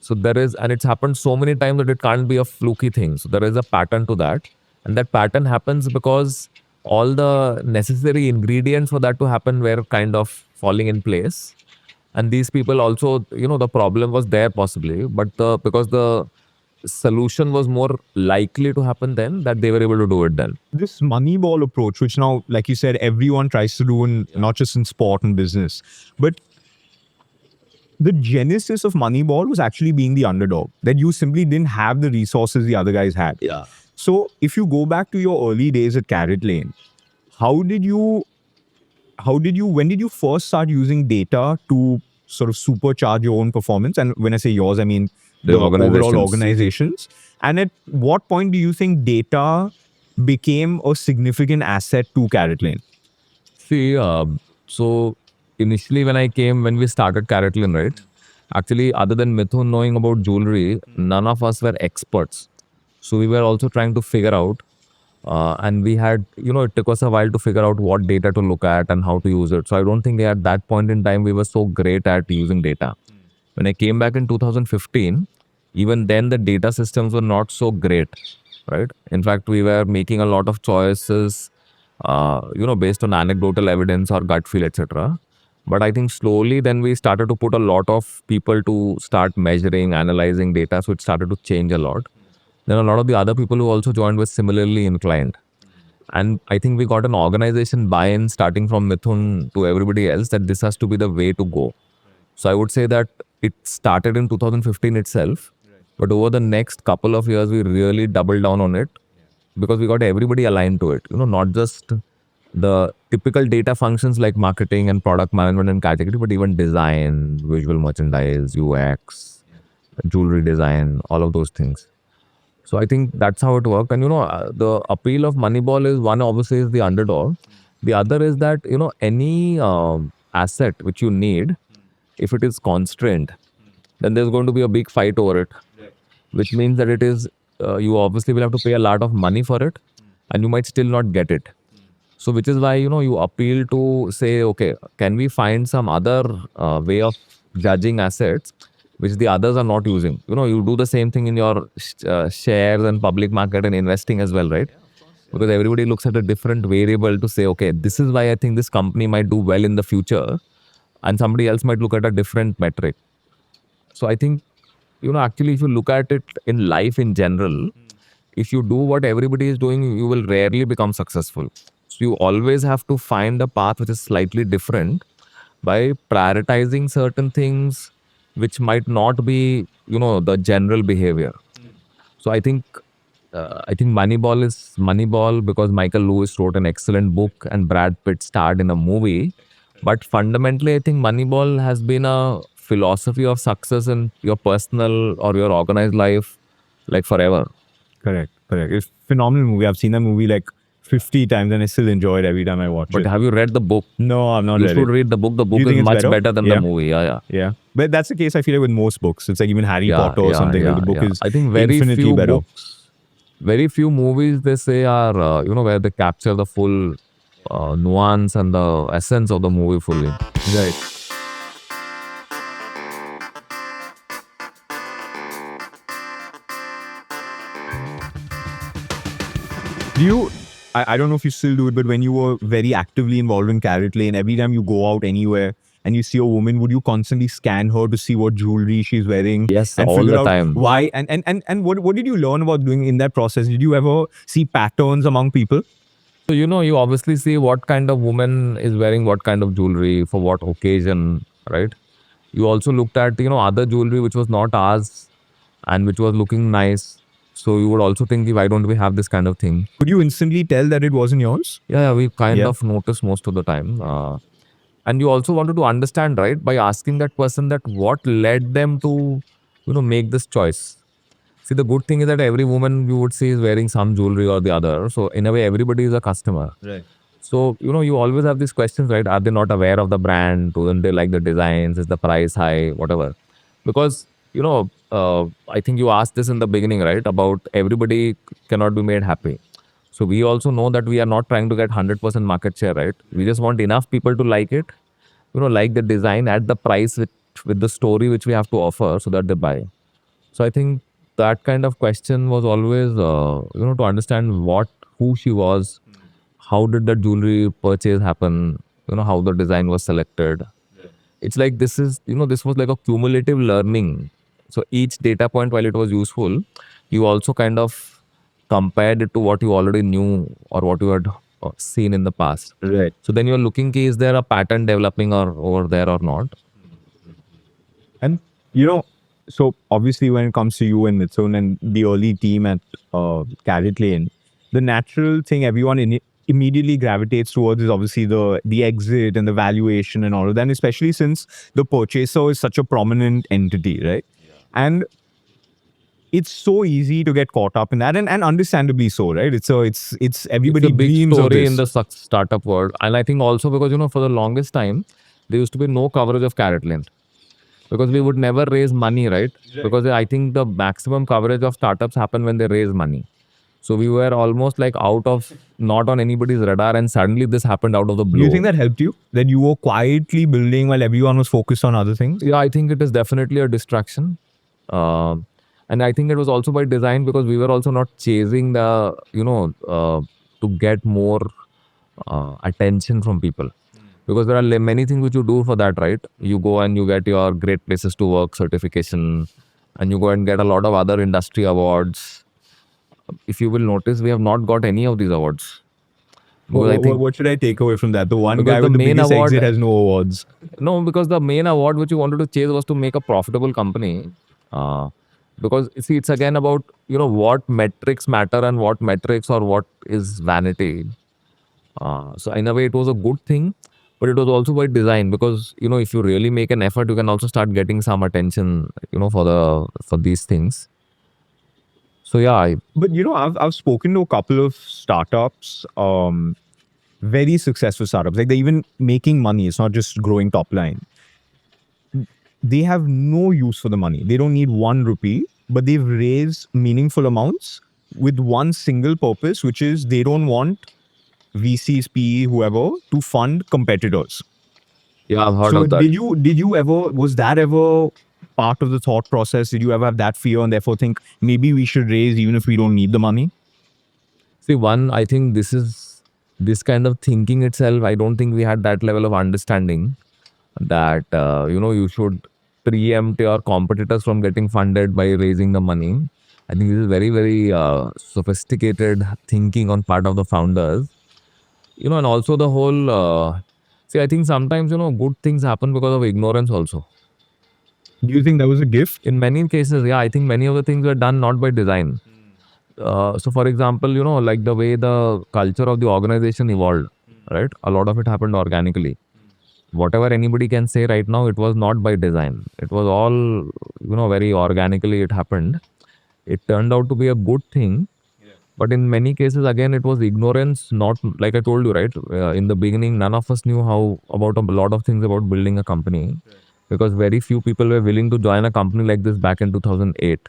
B: So there is, and it's happened so many times that it can't be a fluky thing. So there is a pattern to that. And that pattern happens because all the necessary ingredients for that to happen were kind of falling in place. And these people also, the problem was there possibly, but because the solution was more likely to happen then, that they were able to do it then.
A: This Moneyball approach, which now, like you said, everyone tries to do in not just in sport and business, but the genesis of Moneyball was actually being the underdog, that you simply didn't have the resources the other guys had.
C: Yeah.
A: So if you go back to your early days at Carrot Lane, when did you first start using data to sort of supercharge your own performance? And when I say yours, I mean the overall organizations. And at what point do you think data became a significant asset to Carrot Lane?
B: See, so initially when we started Carrot Lane, right? Actually, other than Mithun knowing about jewelry, none of us were experts. So we were also trying to figure out, and we had, it took us a while to figure out what data to look at and how to use it. So I don't think at that point in time we were so great at using data. When I came back in 2015, even then the data systems were not so great, right? In fact, we were making a lot of choices, based on anecdotal evidence or gut feel, etc. But I think slowly then we started to put a lot of people to start measuring, analyzing data. So it started to change a lot. Then a lot of the other people who also joined were similarly inclined. And I think we got an organization buy-in starting from Mithun to everybody else that this has to be the way to go. So I would say that it started in 2015 itself. But over the next couple of years, we really doubled down on it because we got everybody aligned to it. Not just the typical data functions like marketing and product management and category, but even design, visual merchandise, UX, jewelry design, all of those things. So I think that's how it worked. And the appeal of Moneyball is, one obviously is the underdog. The other is that any asset which you need, if it is constrained, then there's going to be a big fight over it, which means that it is you obviously will have to pay a lot of money for it, and you might still not get it. So which is why you appeal to say, okay, can we find some other way of judging assets which the others are not using? You do the same thing in your shares and public market and investing as well, right? Because everybody looks at a different variable to say, okay, this is why I think this company might do well in the future, and somebody else might look at a different metric. So I think, actually, if you look at it in life in general, if you do what everybody is doing, you will rarely become successful. So you always have to find a path which is slightly different by prioritizing certain things which might not be, the general behavior. So I think Moneyball is Moneyball because Michael Lewis wrote an excellent book and Brad Pitt starred in a movie. But fundamentally, I think Moneyball has been a philosophy of success in your personal or your organized life, like forever.
A: Correct. It's a phenomenal movie. I've seen that movie like 50 times and I still enjoy it every time I watch
B: But
A: it.
B: have you read the book?
A: No, I'm not
B: You
A: read
B: should
A: it.
B: read the book. The book
A: you think
B: is
A: it's
B: much
A: better?
B: better than
A: Yeah.
B: the movie. Yeah.
A: Yeah. But that's the case, I feel like, with most books. It's like even Harry
B: Yeah,
A: Potter or something. Like the book is
B: I think very
A: infinitely
B: few
A: better.
B: books, very few movies they say are where they capture the full nuance and the essence of the movie fully.
A: Right. Do you, I don't know if you still do it, but when you were very actively involved in Carrot Lane, every time you go out anywhere and you see a woman, would you constantly scan her to see what jewelry she's wearing?
B: Yes,
A: and
B: all
A: figure
B: the
A: out
B: time.
A: why? And what did you learn about doing in that process? Did you ever see patterns among people?
B: So you obviously see what kind of woman is wearing what kind of jewelry for what occasion, right? You also looked at other jewelry which was not ours and which was looking nice. So you would also think, why don't we have this kind of thing?
A: Could you instantly tell that it wasn't yours?
B: Yeah, we kind
A: Yeah.
B: of notice most of the time. And you also wanted to understand, right, by asking that person that what led them to, make this choice. See, the good thing is that every woman you would see is wearing some jewelry or the other. So in a way, everybody is a customer.
A: Right.
B: So, you always have these questions, right? Are they not aware of the brand? Don't they like the designs? Is the price high? Whatever. Because, I think you asked this in the beginning, right? About everybody cannot be made happy. So we also know that we are not trying to get 100% market share, right? We just want enough people to like it, like the design at the price with the story which we have to offer so that they buy. So I think that kind of question was always, to understand who she was, how did the jewelry purchase happen, how the design was selected. It's like this was like a cumulative learning. So each data point, while it was useful, you also kind of compared it to what you already knew or what you had seen in the past.
A: Right.
B: So then you're looking, is there a pattern developing or over there or not?
A: And so obviously when it comes to you and Mithun and the early team at Carrot Lane, the natural thing everyone immediately gravitates towards is obviously the exit and the valuation and all of that, and especially since the purchaser is such a prominent entity, right? And it's so easy to get caught up in that, and understandably so, right? It's everybody
B: It's a big
A: dreams of
B: story
A: this.
B: in the startup world. And I think also because, for the longest time, there used to be no coverage of Carrot Lane. Because we would never raise money, right? Because I think the maximum coverage of startups happen when they raise money. So we were almost like not on anybody's radar, and suddenly this happened out of the
A: Do
B: blue.
A: you think that helped you? That you were quietly building while everyone was focused on other things?
B: Yeah, I think it is definitely a distraction. And I think it was also by design because we were also not chasing to get more attention from people. Because there are many things which you do for that, right? You go and you get your Great Places to Work certification, and you go and get a lot of other industry awards. If you will notice, we have not got any of these awards. Because I think
A: What should I take away from that? The one
B: Because
A: guy
B: the
A: with the
B: main
A: biggest
B: award-
A: exit has no awards.
B: No, because the main award which you wanted to chase was to make a profitable company. Because see, it's again about what metrics matter and what metrics or what is vanity. So in a way, it was a good thing, but it was also by design because if you really make an effort, you can also start getting some attention for these things. So yeah,
A: But you know, I've spoken to a couple of startups, very successful startups. Like they're even making money. It's not just growing top line. They have no use for the money. They don't need 1 rupee, but they've raised meaningful amounts with one single purpose, which is they don't want VCs, PE, whoever, to fund competitors.
B: yeah, I've heard
A: So
B: of that.
A: did you ever, was that ever part of the thought process? Did you ever have that fear and therefore think maybe we should raise even if we don't need the money?
B: See, one, I think this kind of thinking itself, I don't think we had that level of understanding that, you should preempt your competitors from getting funded by raising the money. I think this is very, very sophisticated thinking on part of the founders. And also the whole, see, I think sometimes, good things happen because of ignorance also.
A: Do you think that was a gift?
B: In many cases, yeah, I think many of the things were done not by design. So for example, like the way the culture of the organization evolved, right? A lot of it happened organically. Whatever anybody can say right now, it was not by design. It was all, very organically it happened. It turned out to be a good thing. But in many cases, again, it was ignorance, not like I told you, right? In the beginning, none of us knew how about a lot of things about building a company because very few people were willing to join a company like this back in 2008.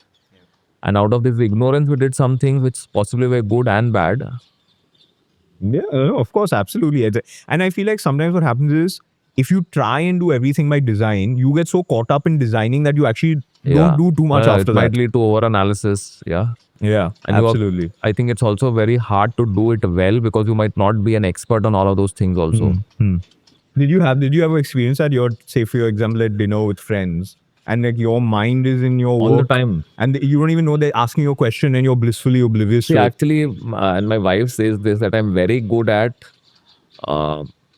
B: And out of this ignorance, we did some things which possibly were good and bad.
A: Yeah, of course, absolutely. And I feel like sometimes what happens is if you try and do everything by design, you get so caught up in designing that you actually don't do too much after
B: it might
A: that.
B: lead to over analysis. Yeah.
A: Yeah,
B: And
A: absolutely.
B: I think it's also very hard to do it well because you might not be an expert on all of those things also.
A: Did you ever experience that? You're, say for your example, at dinner with friends and like your mind is in your
B: All the
A: work
B: time.
A: and you don't even know they're asking you a question and you're blissfully oblivious
B: See,
A: to it.
B: actually, and my wife says this that I'm very good at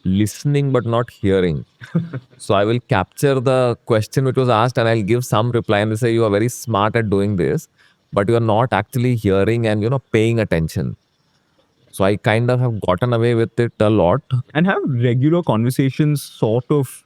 B: listening but not hearing. So I will capture the question which was asked and I'll give some reply and they say, you are very smart at doing this, but you are not actually hearing and, paying attention. So I kind of have gotten away with it a lot.
A: And have regular conversations sort of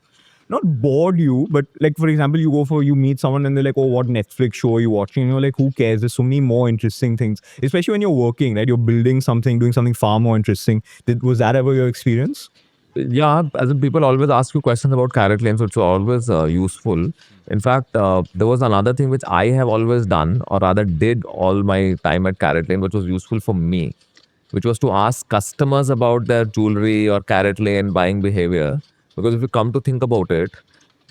A: not bored you, but like for example, you meet someone and they're like, oh, what Netflix show are you watching? And you're like, who cares? There's so many more interesting things, especially when you're working, right? You're building something, doing something far more interesting. Was that ever your experience?
B: Yeah, as in people always ask you questions about carrot lanes, which are always useful. In fact, there was another thing which I have always done, or rather did all my time at Carrot Lane, which was useful for me, which was to ask customers about their jewelry or Carrot Lane buying behavior. Because if you come to think about it,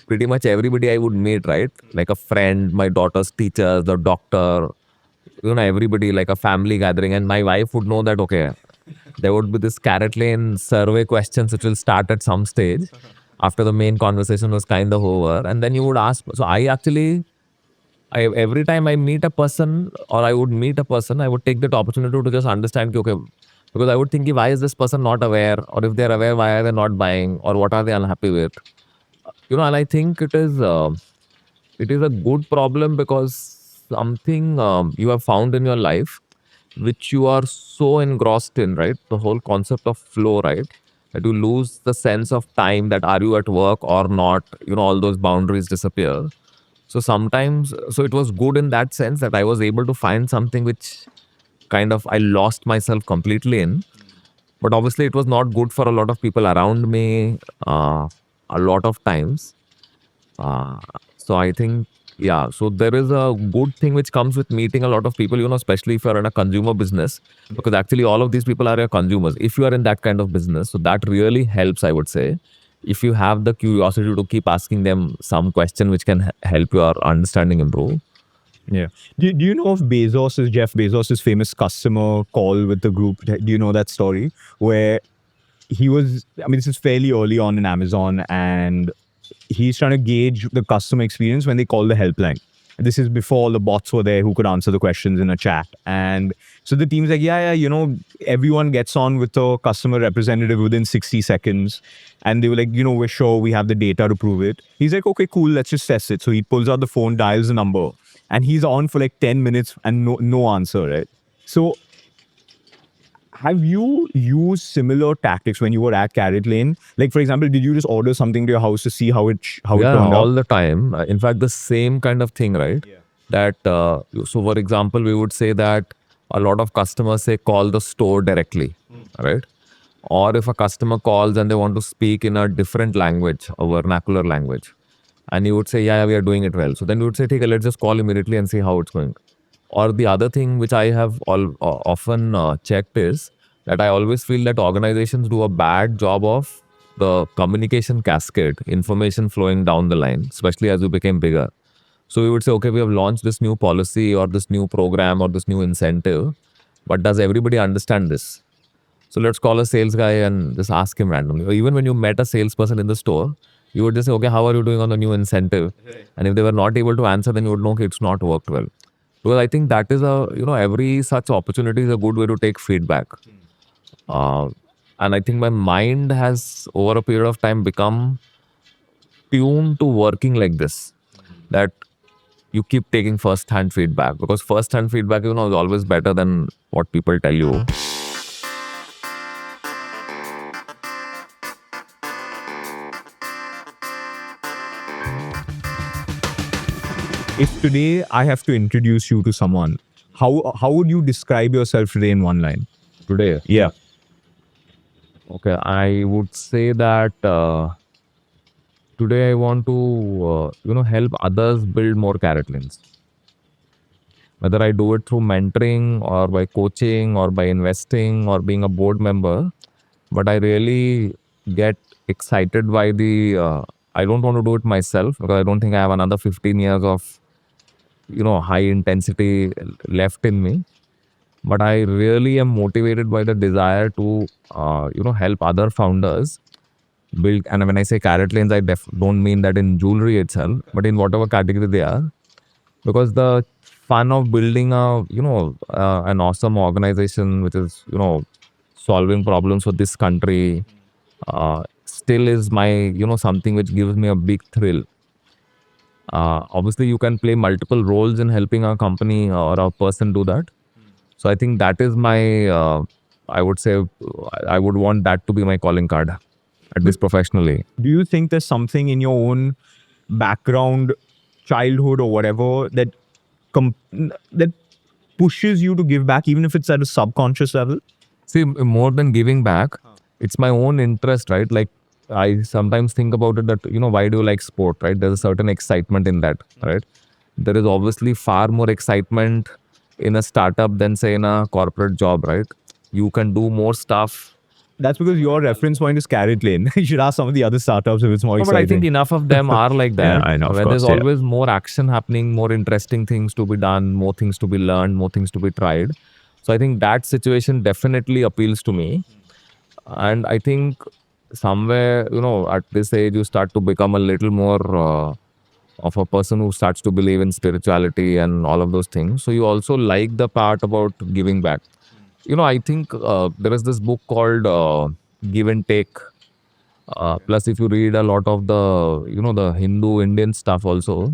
B: pretty much everybody I would meet, right? Like a friend, my daughter's teacher, the doctor, everybody, like a family gathering. And my wife would know that, okay, there would be this Carrot Lane survey questions which will start at some stage after the main conversation was kind of over. And then you would ask. So every time I meet a person or I would meet a person, I would take that opportunity to just understand, okay, because I would think, why is this person not aware? Or if they're aware, why are they not buying? Or what are they unhappy with? And I think it is a good problem because something you have found in your life which you are so engrossed in, right? The whole concept of flow, right? That you lose the sense of time, that are you at work or not, all those boundaries disappear. So sometimes, so it was good in that sense that I was able to find something which kind of I lost myself completely in. But obviously it was not good for a lot of people around me a lot of times. So I think, yeah, so there is a good thing which comes with meeting a lot of people, especially if you're in a consumer business, because actually all of these people are your consumers. If you are in that kind of business, so that really helps, I would say. If you have the curiosity to keep asking them some question which can help your understanding improve.
A: Yeah. Do you know of Jeff Bezos' famous customer call with the group? Do you know that story? Where this is fairly early on in Amazon and he's trying to gauge the customer experience when they call the helpline. This is before all the bots were there who could answer the questions in a chat. And so the team's like, everyone gets on with the customer representative within 60 seconds. And they were like, we're sure we have the data to prove it. He's like, okay, cool, let's just test it. So he pulls out the phone, dials the number, and he's on for like 10 minutes and no answer, right? So have you used similar tactics when you were at Carrot Lane? Like, for example, did you just order something to your house to see how it turned out?
B: All the time. In fact, the same kind of thing, right? Yeah. that so for example we would say that a lot of customers say call the store directly, right? Or if a customer calls and they want to speak in a different language, a vernacular language, and you would say, yeah, we are doing it well. So then you would say, okay, let's just call immediately and see how it's going. Or the other thing which I have often checked is that I always feel that organizations do a bad job of the communication cascade, information flowing down the line, especially as you became bigger. So we would say, okay, we have launched this new policy or this new program or this new incentive, but does everybody understand this? So let's call a sales guy and just ask him randomly. Or even when you met a salesperson in the store, you would just say, okay, how are you doing on the new incentive? And if they were not able to answer, then you would know, okay, it's not worked well. Because I think that is every such opportunity is a good way to take feedback. And I think my mind has over a period of time become tuned to working like this, that you keep taking first hand feedback, because first hand feedback, is always better than what people tell you.
A: If today I have to introduce you to someone, how would you describe yourself today in one line?
B: Today,
A: Yeah.
B: okay, I would say that today I want to help others build more carrot lanes. Whether I do it through mentoring or by coaching or by investing or being a board member, but I really get excited by the I don't want to do it myself, because I don't think I have another 15 years of high intensity left in me. But I really am motivated by the desire to help other founders build. And when I say carrot lanes, I don't mean that in jewelry itself, but in whatever category they are, because the fun of building an awesome organization which is solving problems for this country still is my something which gives me a big thrill. Obviously you can play multiple roles in helping a company or a person do that. So I think that is my I would say I would want that to be my calling card, at least professionally.
A: Do you think there's something in your own background, childhood or whatever, that that pushes you to give back, even if it's at a subconscious level?
B: See, more than giving back, it's my own interest, right? Like I sometimes think about it that, why do you like sport, right? There's a certain excitement in that, right? There is obviously far more excitement in a startup than say in a corporate job, right? You can do more stuff.
A: That's because your reference point is carrot lane. You should ask some of the other startups if it's more
B: No, but
A: exciting.
B: I think enough of them are like that.
A: Yeah, I know, of
B: Where
A: course,
B: there's
A: yeah.
B: always more action happening, more interesting things to be done, more things to be learned, more things to be tried. So I think that situation definitely appeals to me. And I think somewhere, at this age, you start to become a little more of a person who starts to believe in spirituality and all of those things. So you also like the part about giving back. I think there is this book called Give and Take. Plus, if you read a lot of the Hindu Indian stuff also,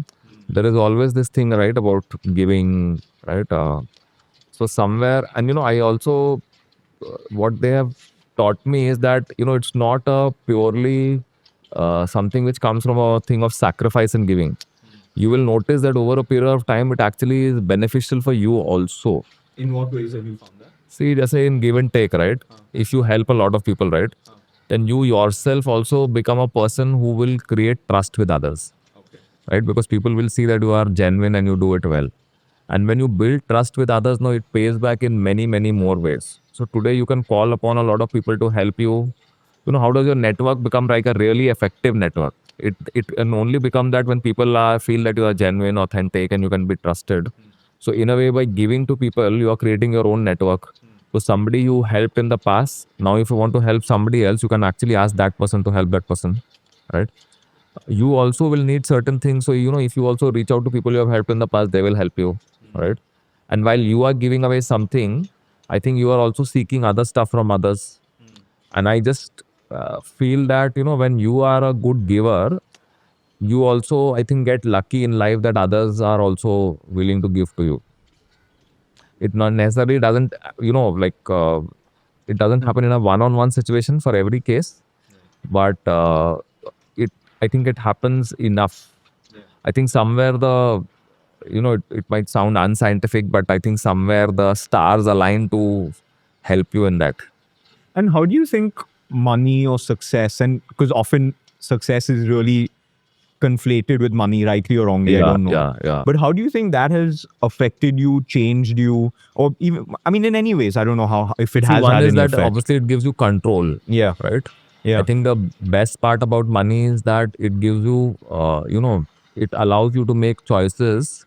B: there is always this thing, right, about giving, right? So somewhere, and I also, what they have taught me is that, it's not a purely something which comes from a thing of sacrifice and giving. You will notice that over a period of time, it actually is beneficial for you also.
A: In what ways have you found that?
B: See, just say in give and take, right? If you help a lot of people, right? Then you yourself also become a person who will create trust with others, right? Because people will see that you are genuine and you do it well. And when you build trust with others, now it pays back in many, many more ways. So today you can call upon a lot of people to help you. How does your network become like a really effective network? It can only become that when people feel that you are genuine, authentic, and you can be trusted. So in a way, by giving to people, you are creating your own network. So somebody you helped in the past, now if you want to help somebody else, you can actually ask that person to help that person, right? You also will need certain things. So, if you also reach out to people you have helped in the past, they will help you, right? And while you are giving away something, I think you are also seeking other stuff from others. And I just feel that, when you are a good giver, you also, I think, get lucky in life that others are also willing to give to you. It not necessarily doesn't, it doesn't happen in a one-on-one situation for every case, but I think it happens enough. I think somewhere the it might sound unscientific, but I think somewhere the stars align to help you in that.
A: And how do you think money or success, and because often success is really conflated with money, rightly or wrongly, I don't know.
B: Yeah.
A: But how do you think that has affected you, changed you, or even, I mean, in any ways, I don't know how, if it
B: See,
A: has
B: one
A: had
B: is
A: any
B: that
A: effect.
B: obviously it gives you control,
A: Yeah.
B: right?
A: Yeah.
B: I think the best part about money is that it gives you, it allows you to make choices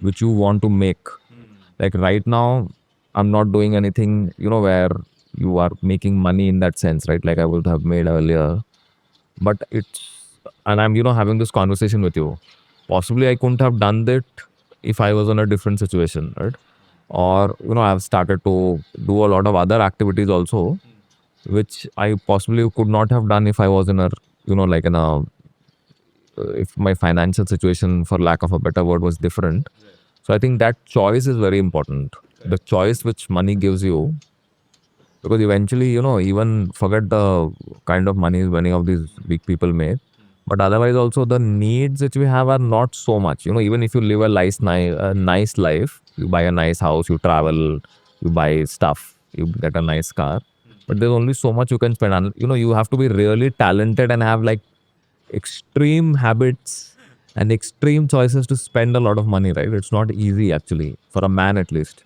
B: which you want to make. Like right now, I'm not doing anything, where you are making money in that sense, right? Like I would have made earlier. But and I'm, having this conversation with you. Possibly I couldn't have done that if I was in a different situation, right? Or, I've started to do a lot of other activities also, which I possibly could not have done if I was in a, like in a, if my financial situation, for lack of a better word, was different. So I think that choice is very important. The choice which money gives you, because eventually, even forget the kind of money many of these big people make, but otherwise also the needs which we have are not so much. Even if you live a nice life, you buy a nice house, you travel, you buy stuff, you get a nice car, but there's only so much you can spend on. You have to be really talented and have like extreme habits and extreme choices to spend a lot of money, right? It's not easy actually, for a man at least.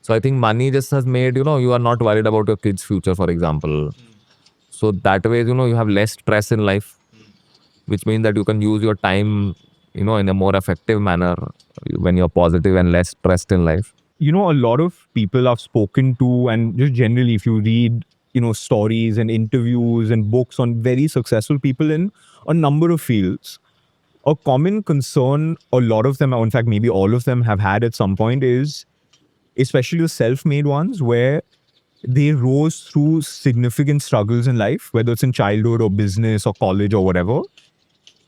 B: So I think money just has made, you are not worried about your kids' future, for example. So that way, you have less stress in life, which means that you can use your time, in a more effective manner when you're positive and less stressed in life.
A: You know, a lot of people I've spoken to, and just generally, if you read, stories and interviews and books on very successful people in a number of fields, a common concern a lot of them, or in fact, maybe all of them have had at some point is, especially the self-made ones, where they rose through significant struggles in life, whether it's in childhood or business or college or whatever.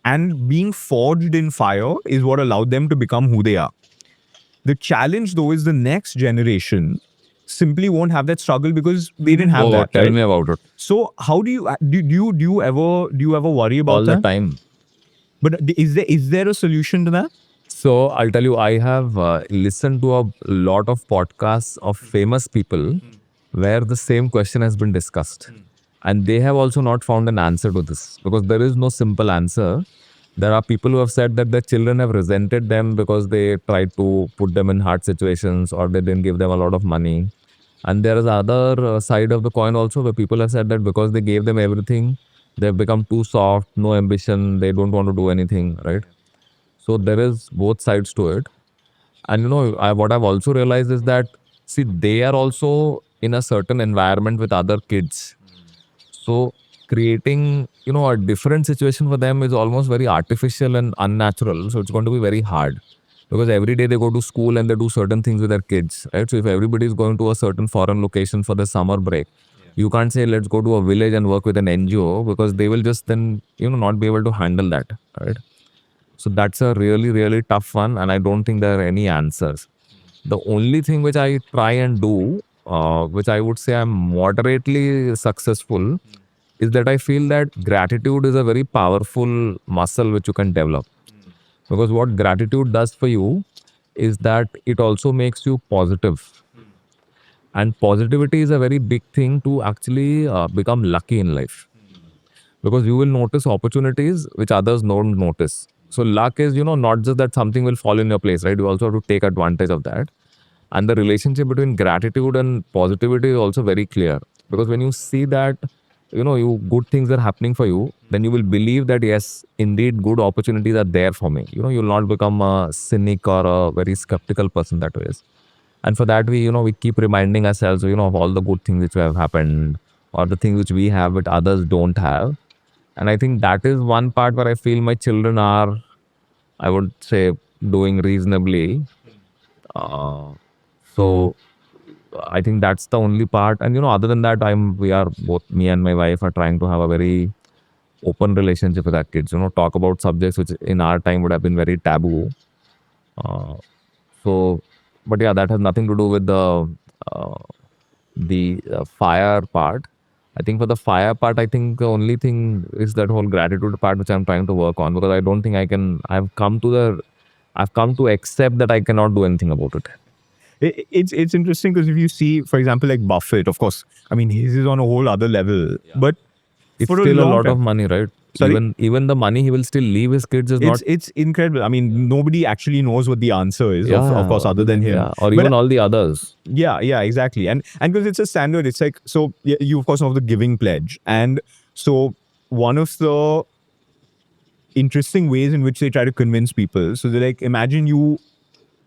A: And being forged in fire is what allowed them to become who they are. The challenge, though, is the next generation simply won't have that struggle because they didn't have that.
B: Tell
A: right?
B: me about it.
A: So, how do you ever worry about
B: All the
A: that?
B: time.
A: But is there a solution to that?
B: So I'll tell you, I have listened to a lot of podcasts of famous people where the same question has been discussed. And they have also not found an answer to this, because there is no simple answer. There are people who have said that their children have resented them because they tried to put them in hard situations, or they didn't give them a lot of money. And there is other side of the coin also, where people have said that because they gave them everything, they've become too soft, no ambition, they don't want to do anything, right? So there is both sides to it. And what I've also realized is that, see, they are also in a certain environment with other kids. So creating, a different situation for them is almost very artificial and unnatural. So it's going to be very hard, because every day they go to school and they do certain things with their kids, right? So if everybody is going to a certain foreign location for the summer break, you can't say let's go to a village and work with an NGO, because they will just then, not be able to handle that, right? So that's a really, really tough one, and I don't think there are any answers. The only thing which I try and do, which I would say I'm moderately successful, is that I feel that gratitude is a very powerful muscle which you can develop. Because what gratitude does for you is that it also makes you positive. And positivity is a very big thing to actually become lucky in life, because you will notice opportunities which others don't notice. So luck is, not just that something will fall in your place, right? You also have to take advantage of that. And the relationship between gratitude and positivity is also very clear, because when you see that, you good things are happening for you, then you will believe that yes, indeed good opportunities are there for me. You'll not become a cynic or a very skeptical person that way. And for that, we keep reminding ourselves, of all the good things which have happened, or the things which we have but others don't have. And I think that is one part where I feel my children are, I would say, doing reasonably. So I think that's the only part. And other than that, we are both, me and my wife are trying to have a very open relationship with our kids. Talk about subjects which in our time would have been very taboo. So, but yeah, that has nothing to do with the fire part. I think for the fire part, I think the only thing is that whole gratitude part which I'm trying to work on, because I don't think I've come to the I've come to accept that I cannot do anything about it.
A: It's interesting because if you see, for example, like Buffett, of course, I mean, his is on a whole other level, but
B: It's
A: for
B: still a
A: long
B: lot of
A: time-
B: money, right?
A: Sorry?
B: Even the money he will still leave his kids is not.
A: it's incredible. I mean, nobody actually knows what the answer is,
B: Yeah,
A: of course, other than him.
B: Yeah, or
A: But
B: even all the others.
A: yeah, exactly. And because it's a standard, it's like, so you of course know the Giving Pledge, and so one of the interesting ways in which they try to convince people. So they're like, imagine you,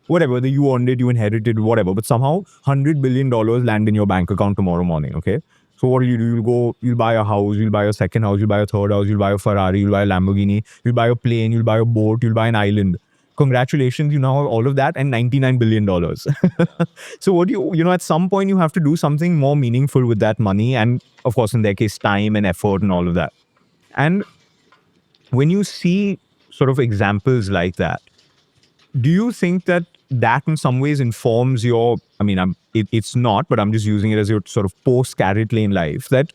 A: whatever, that you earned it, you inherited, whatever, but somehow $100 billion land in your bank account tomorrow morning. Okay. So what do? You'll go, you'll buy a house, you'll buy a second house, you'll buy a third house, you'll buy a Ferrari, you'll buy a Lamborghini, you'll buy a plane, you'll buy a boat, you'll buy an island. Congratulations, you now have all of that and $99 billion. So what at some point you have to do something more meaningful with that money. And of course, in their case, time and effort and all of that. And when you see sort of examples like that, do you think that in some ways informs your, I mean, it's not, but I'm just using it as your sort of post Carrot Lane life, that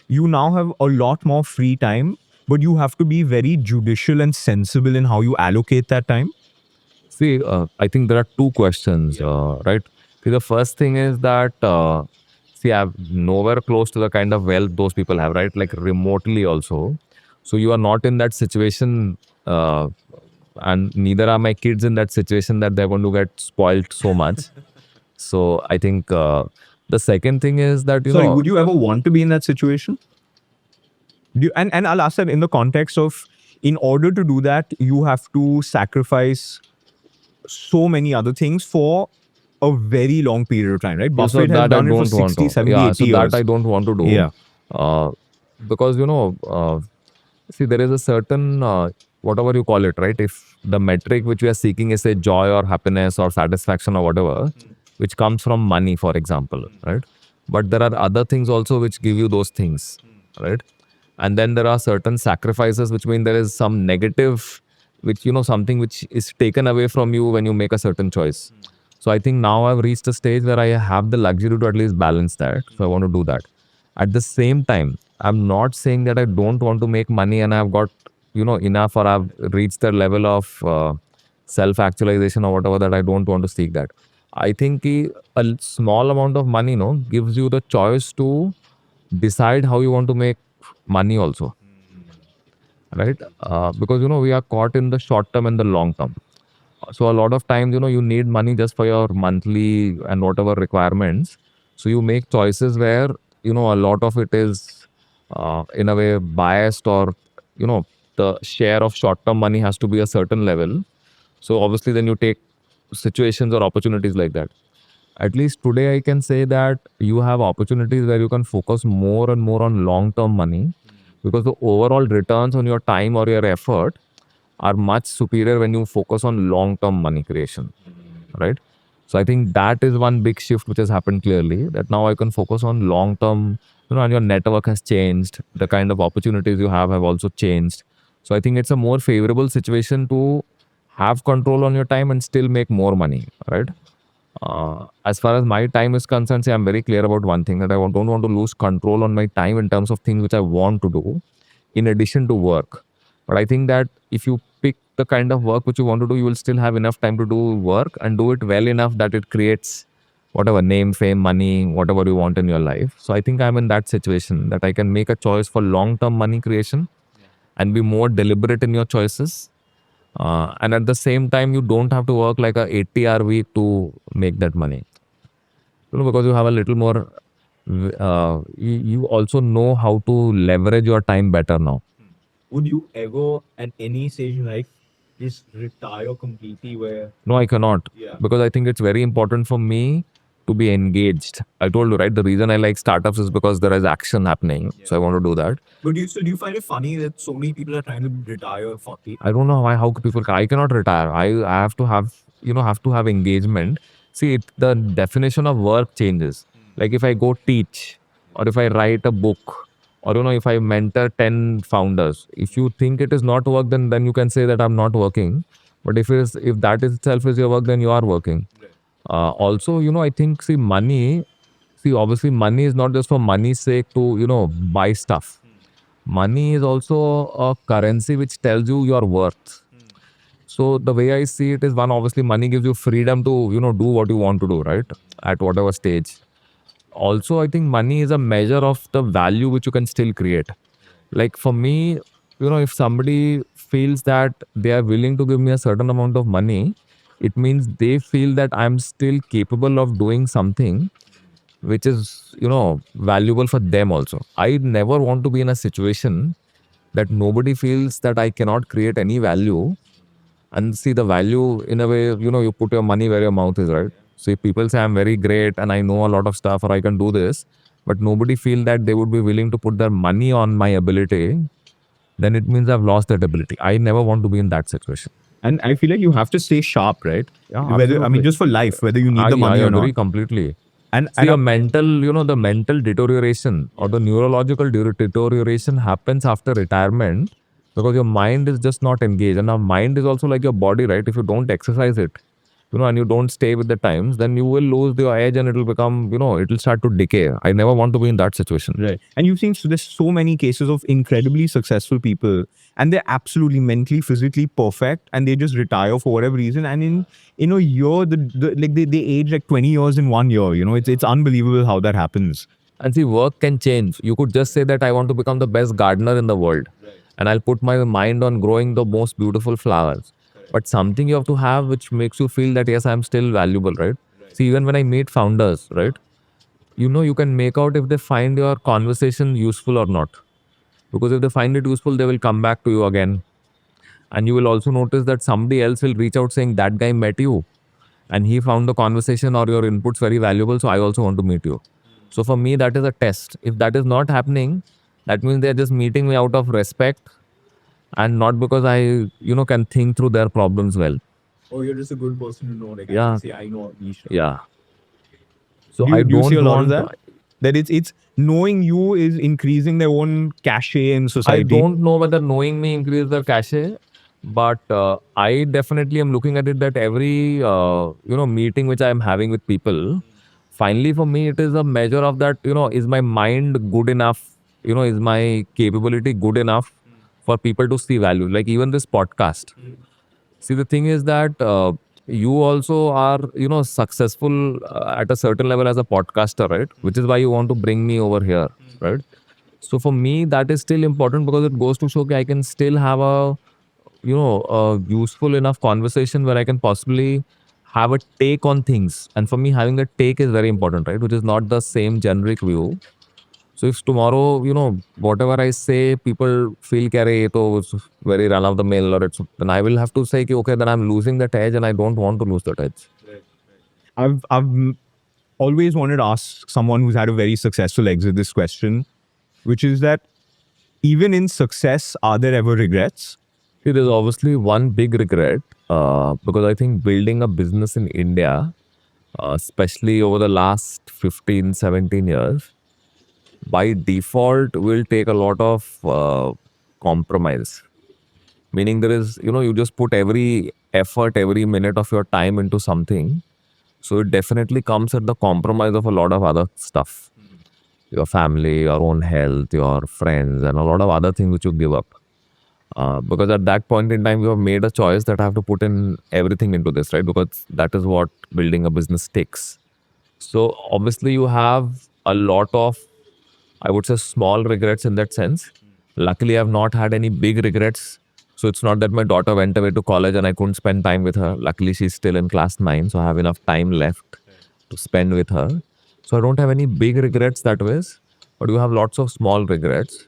A: you now have a lot more free time, but you have to be very judicial and sensible in how you allocate that time?
B: See, I think there are two questions, right? See, the first thing is that, see, I'm nowhere close to the kind of wealth those people have, right? Like remotely also. So you are not in that situation, and neither are my kids in that situation that they're going to get spoiled so much. So I think the second thing is that,
A: Sorry, would you ever want to be in that situation? And I'll ask that in the context of, in order to do that, you have to sacrifice so many other things for a very long period of time, right?
B: so
A: Buffett has
B: that I
A: done it for
B: don't want
A: 60,
B: to.
A: 70,
B: Yeah,
A: 80
B: so
A: years.
B: that I don't want to do.
A: Yeah.
B: Because, see, there is a certain, whatever you call it, right? If the metric which we are seeking is, say, joy or happiness or satisfaction or whatever, which comes from money, for example, right? But there are other things also which give you those things, right? And then there are certain sacrifices, which mean there is some negative, which, something which is taken away from you when you make a certain choice. So I think now I've reached a stage where I have the luxury to at least balance that. So I want to do that. At the same time, I'm not saying that I don't want to make money and I've got, enough, or I've reached the level of self-actualization or whatever, that I don't want to seek that. I think a small amount of money, gives you the choice to decide how you want to make money also, right? Because, we are caught in the short term and the long term. So a lot of times, you need money just for your monthly and whatever requirements. So you make choices where, a lot of it is in a way biased, or, the share of short-term money has to be a certain level. So obviously then you take situations or opportunities like that. At least today I can say that you have opportunities where you can focus more and more on long-term money, because the overall returns on your time or your effort are much superior when you focus on long-term money creation, right? So I think that is one big shift which has happened clearly, that now I can focus on long-term, and your network has changed. The kind of opportunities you have also changed. So I think it's a more favorable situation to have control on your time and still make more money, right? As far as my time is concerned, say, I'm very clear about one thing, that I don't want to lose control on my time in terms of things which I want to do in addition to work. But I think that if you pick the kind of work which you want to do, you will still have enough time to do work and do it well enough that it creates whatever name, fame, money, whatever you want in your life. So I think I'm in that situation, that I can make a choice for long-term money creation and be more deliberate in your choices. And at the same time, you don't have to work like a 80-hour week to make that money. Because you have a little more, you also know how to leverage your time better now.
A: Would you ever, at any stage in life, just retire completely where...
B: No, I cannot.
A: Yeah.
B: Because I think it's very important for me to be engaged. I told you, right? The reason I like startups is because there is action happening. So I want to do that.
A: But do you find it funny that so many people are trying to retire at 40?
B: I don't know how people, I cannot retire. I have to have engagement. See, the definition of work changes. Like if I go teach, or if I write a book, or if I mentor 10 founders, if you think it is not work, then you can say that I'm not working. But if that itself is your work, then you are working. Also, I think, obviously money is not just for money's sake to, buy stuff. Money is also a currency which tells you your worth. So the way I see it is, one, obviously money gives you freedom to, do what you want to do, right? At whatever stage. Also, I think money is a measure of the value which you can still create. Like for me, if somebody feels that they are willing to give me a certain amount of money, it means they feel that I'm still capable of doing something which is, valuable for them also. I never want to be in a situation that nobody feels that I cannot create any value. And see, the value in a way, you put your money where your mouth is, right? So if people say I'm very great and I know a lot of stuff or I can do this, but nobody feel that they would be willing to put their money on my ability, then it means I've lost that ability. I never want to be in that situation.
A: And I feel like you have to stay sharp, right?
B: Yeah,
A: Whether, I mean,
B: absolutely.
A: just for life, whether you need the
B: I
A: money or
B: agree
A: not.
B: completely.
A: And
B: See, a mental, the mental deterioration or the neurological deterioration happens after retirement because your mind is just not engaged. And our mind is also like your body, right? If you don't exercise it, and you don't stay with the times, then you will lose your edge and it will become, it'll start to decay. I never want to be in that situation.
A: right. And you've seen there's so many cases of incredibly successful people, and they're absolutely mentally, physically perfect, and they just retire for whatever reason. And in a year, like they age like 20 years in 1 year. It's unbelievable how that happens.
B: And see, work can change. You could just say that I want to become the best gardener in the world. And I'll put my mind on growing the most beautiful flowers. But something you have to have which makes you feel that, yes, I'm still valuable, right? See, even when I meet founders, right? You can make out if they find your conversation useful or not. Because if they find it useful, they will come back to you again. And you will also notice that somebody else will reach out saying, that guy met you and he found the conversation or your inputs very valuable. So I also want to meet you. So for me, that is a test. If that is not happening, that means they're just meeting me out of respect and not because I, can think through their problems well.
A: Oh, you're just a good person to know. Like,
B: Yeah.
A: I know Nisha.
B: Yeah. So
A: Do you,
B: I
A: do you
B: don't
A: see a lot
B: want
A: of that? That it's knowing you is increasing their own cachet in
B: I
A: society.
B: don't know whether knowing me increases their cachet, but I definitely am looking at it that every meeting which I am having with people, finally for me it is a measure of that, is my mind good enough, is my capability good enough for people to see value. Like even this podcast. See, the thing is that you also are, successful at a certain level as a podcaster, right? Which is why you want to bring me over here, right? So for me, that is still important because it goes to show that I can still have a useful enough conversation where I can possibly have a take on things. And for me, having a take is very important, right? Which is not the same generic view. So if tomorrow, whatever I say, people feel it's very run of the mill or then I will have to say, okay, then I'm losing that edge and I don't want to lose that edge.
A: I've always wanted to ask someone who's had a very successful exit this question, which is that even in success, are there ever regrets?
B: See, there's obviously one big regret because I think building a business in India, especially over the last 15, 17 years, by default will take a lot of compromise. Meaning there is, you just put every effort, every minute of your time into something. So it definitely comes at the compromise of a lot of other stuff. Your family, your own health, your friends, and a lot of other things which you give up. Because at that point in time, you have made a choice that I have to put in everything into this, right? Because that is what building a business takes. So obviously you have a lot of, I would say, small regrets in that sense. Luckily, I've not had any big regrets. So it's not that my daughter went away to college and I couldn't spend time with her. Luckily, she's still in class 9, so I have enough time left to spend with her. So I don't have any big regrets that ways, but you have lots of small regrets.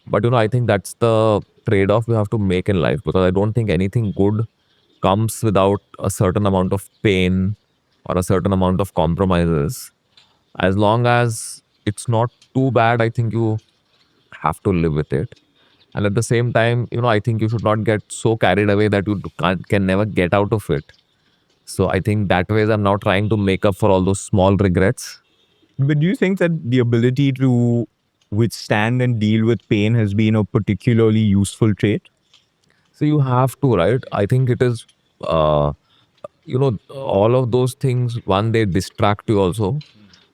B: But I think that's the trade-off you have to make in life, because I don't think anything good comes without a certain amount of pain or a certain amount of compromises. As long as it's not too bad, I think you have to live with it. And at the same time, I think you should not get so carried away that you can never get out of it. So I think that ways I'm now trying to make up for all those small regrets.
A: But do you think that the ability to withstand and deal with pain has been a particularly useful trait?
B: So you have to, right? I think it is, all of those things, one, they distract you also,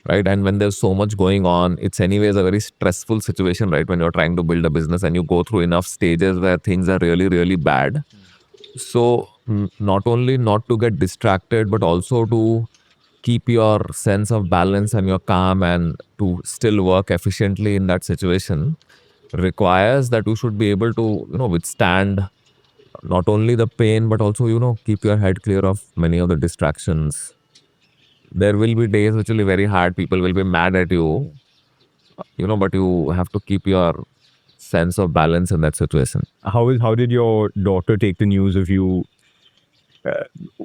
B: right? And when there's so much going on, it's anyways a very stressful situation, right? When you're trying to build a business and you go through enough stages where things are really, really bad. So not only not to get distracted, but also to keep your sense of balance and your calm and to still work efficiently in that situation requires that you should be able to, withstand not only the pain, but also, keep your head clear of many of the distractions. There will be days which will be very hard. People will be mad at you, but you have to keep your sense of balance in that situation.
A: How did your daughter take the news of you?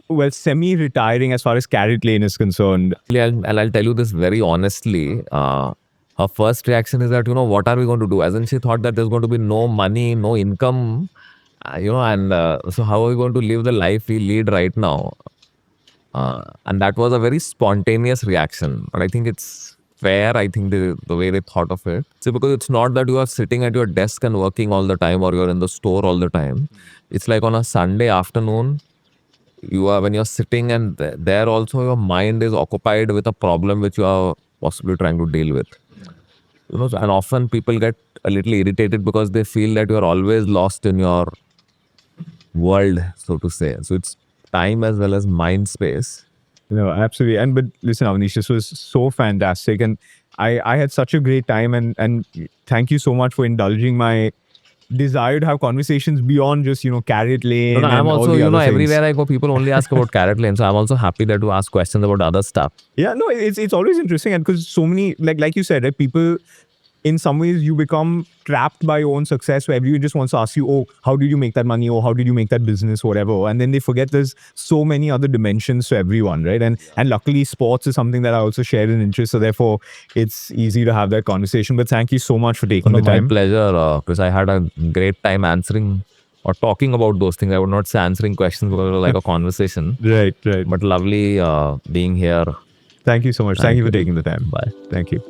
A: Well, semi-retiring as far as Carrot Lane is concerned.
B: I'll tell you this very honestly. Her first reaction is that, what are we going to do? As in, she thought that there's going to be no money, no income, and so how are we going to live the life we lead right now? And that was a very spontaneous reaction. But I think it's fair, I think, the way they thought of it. See, because it's not that you are sitting at your desk and working all the time or you're in the store all the time. It's like on a Sunday afternoon, when you're sitting and there also your mind is occupied with a problem which you are possibly trying to deal with. And often people get a little irritated because they feel that you're always lost in your world, so to say. So it's time as well as mind space.
A: No, absolutely. But listen, Avnish, this was so fantastic. And I had such a great time. And thank you so much for indulging my desire to have conversations beyond just, Carrot Lane.
B: I'm
A: and
B: also,
A: all the other
B: everywhere
A: things.
B: I go, people only ask about Carrot Lane. So I'm also happy that you ask questions about other stuff.
A: Yeah, no, it's always interesting. And because so many, like you said, right, people, in some ways, you become trapped by your own success where everyone just wants to ask you, oh, how did you make that money? Or how did you make that business? Whatever. And then they forget there's so many other dimensions to everyone, right? And luckily, sports is something that I also share an interest. So therefore, it's easy to have that conversation. But thank you so much for taking the
B: My
A: time.
B: pleasure, because I had a great time answering or talking about those things. I would not say answering questions because it was like a conversation.
A: Right.
B: But lovely being here.
A: Thank you so much. Thank you for taking the time.
B: Bye.
A: Thank you.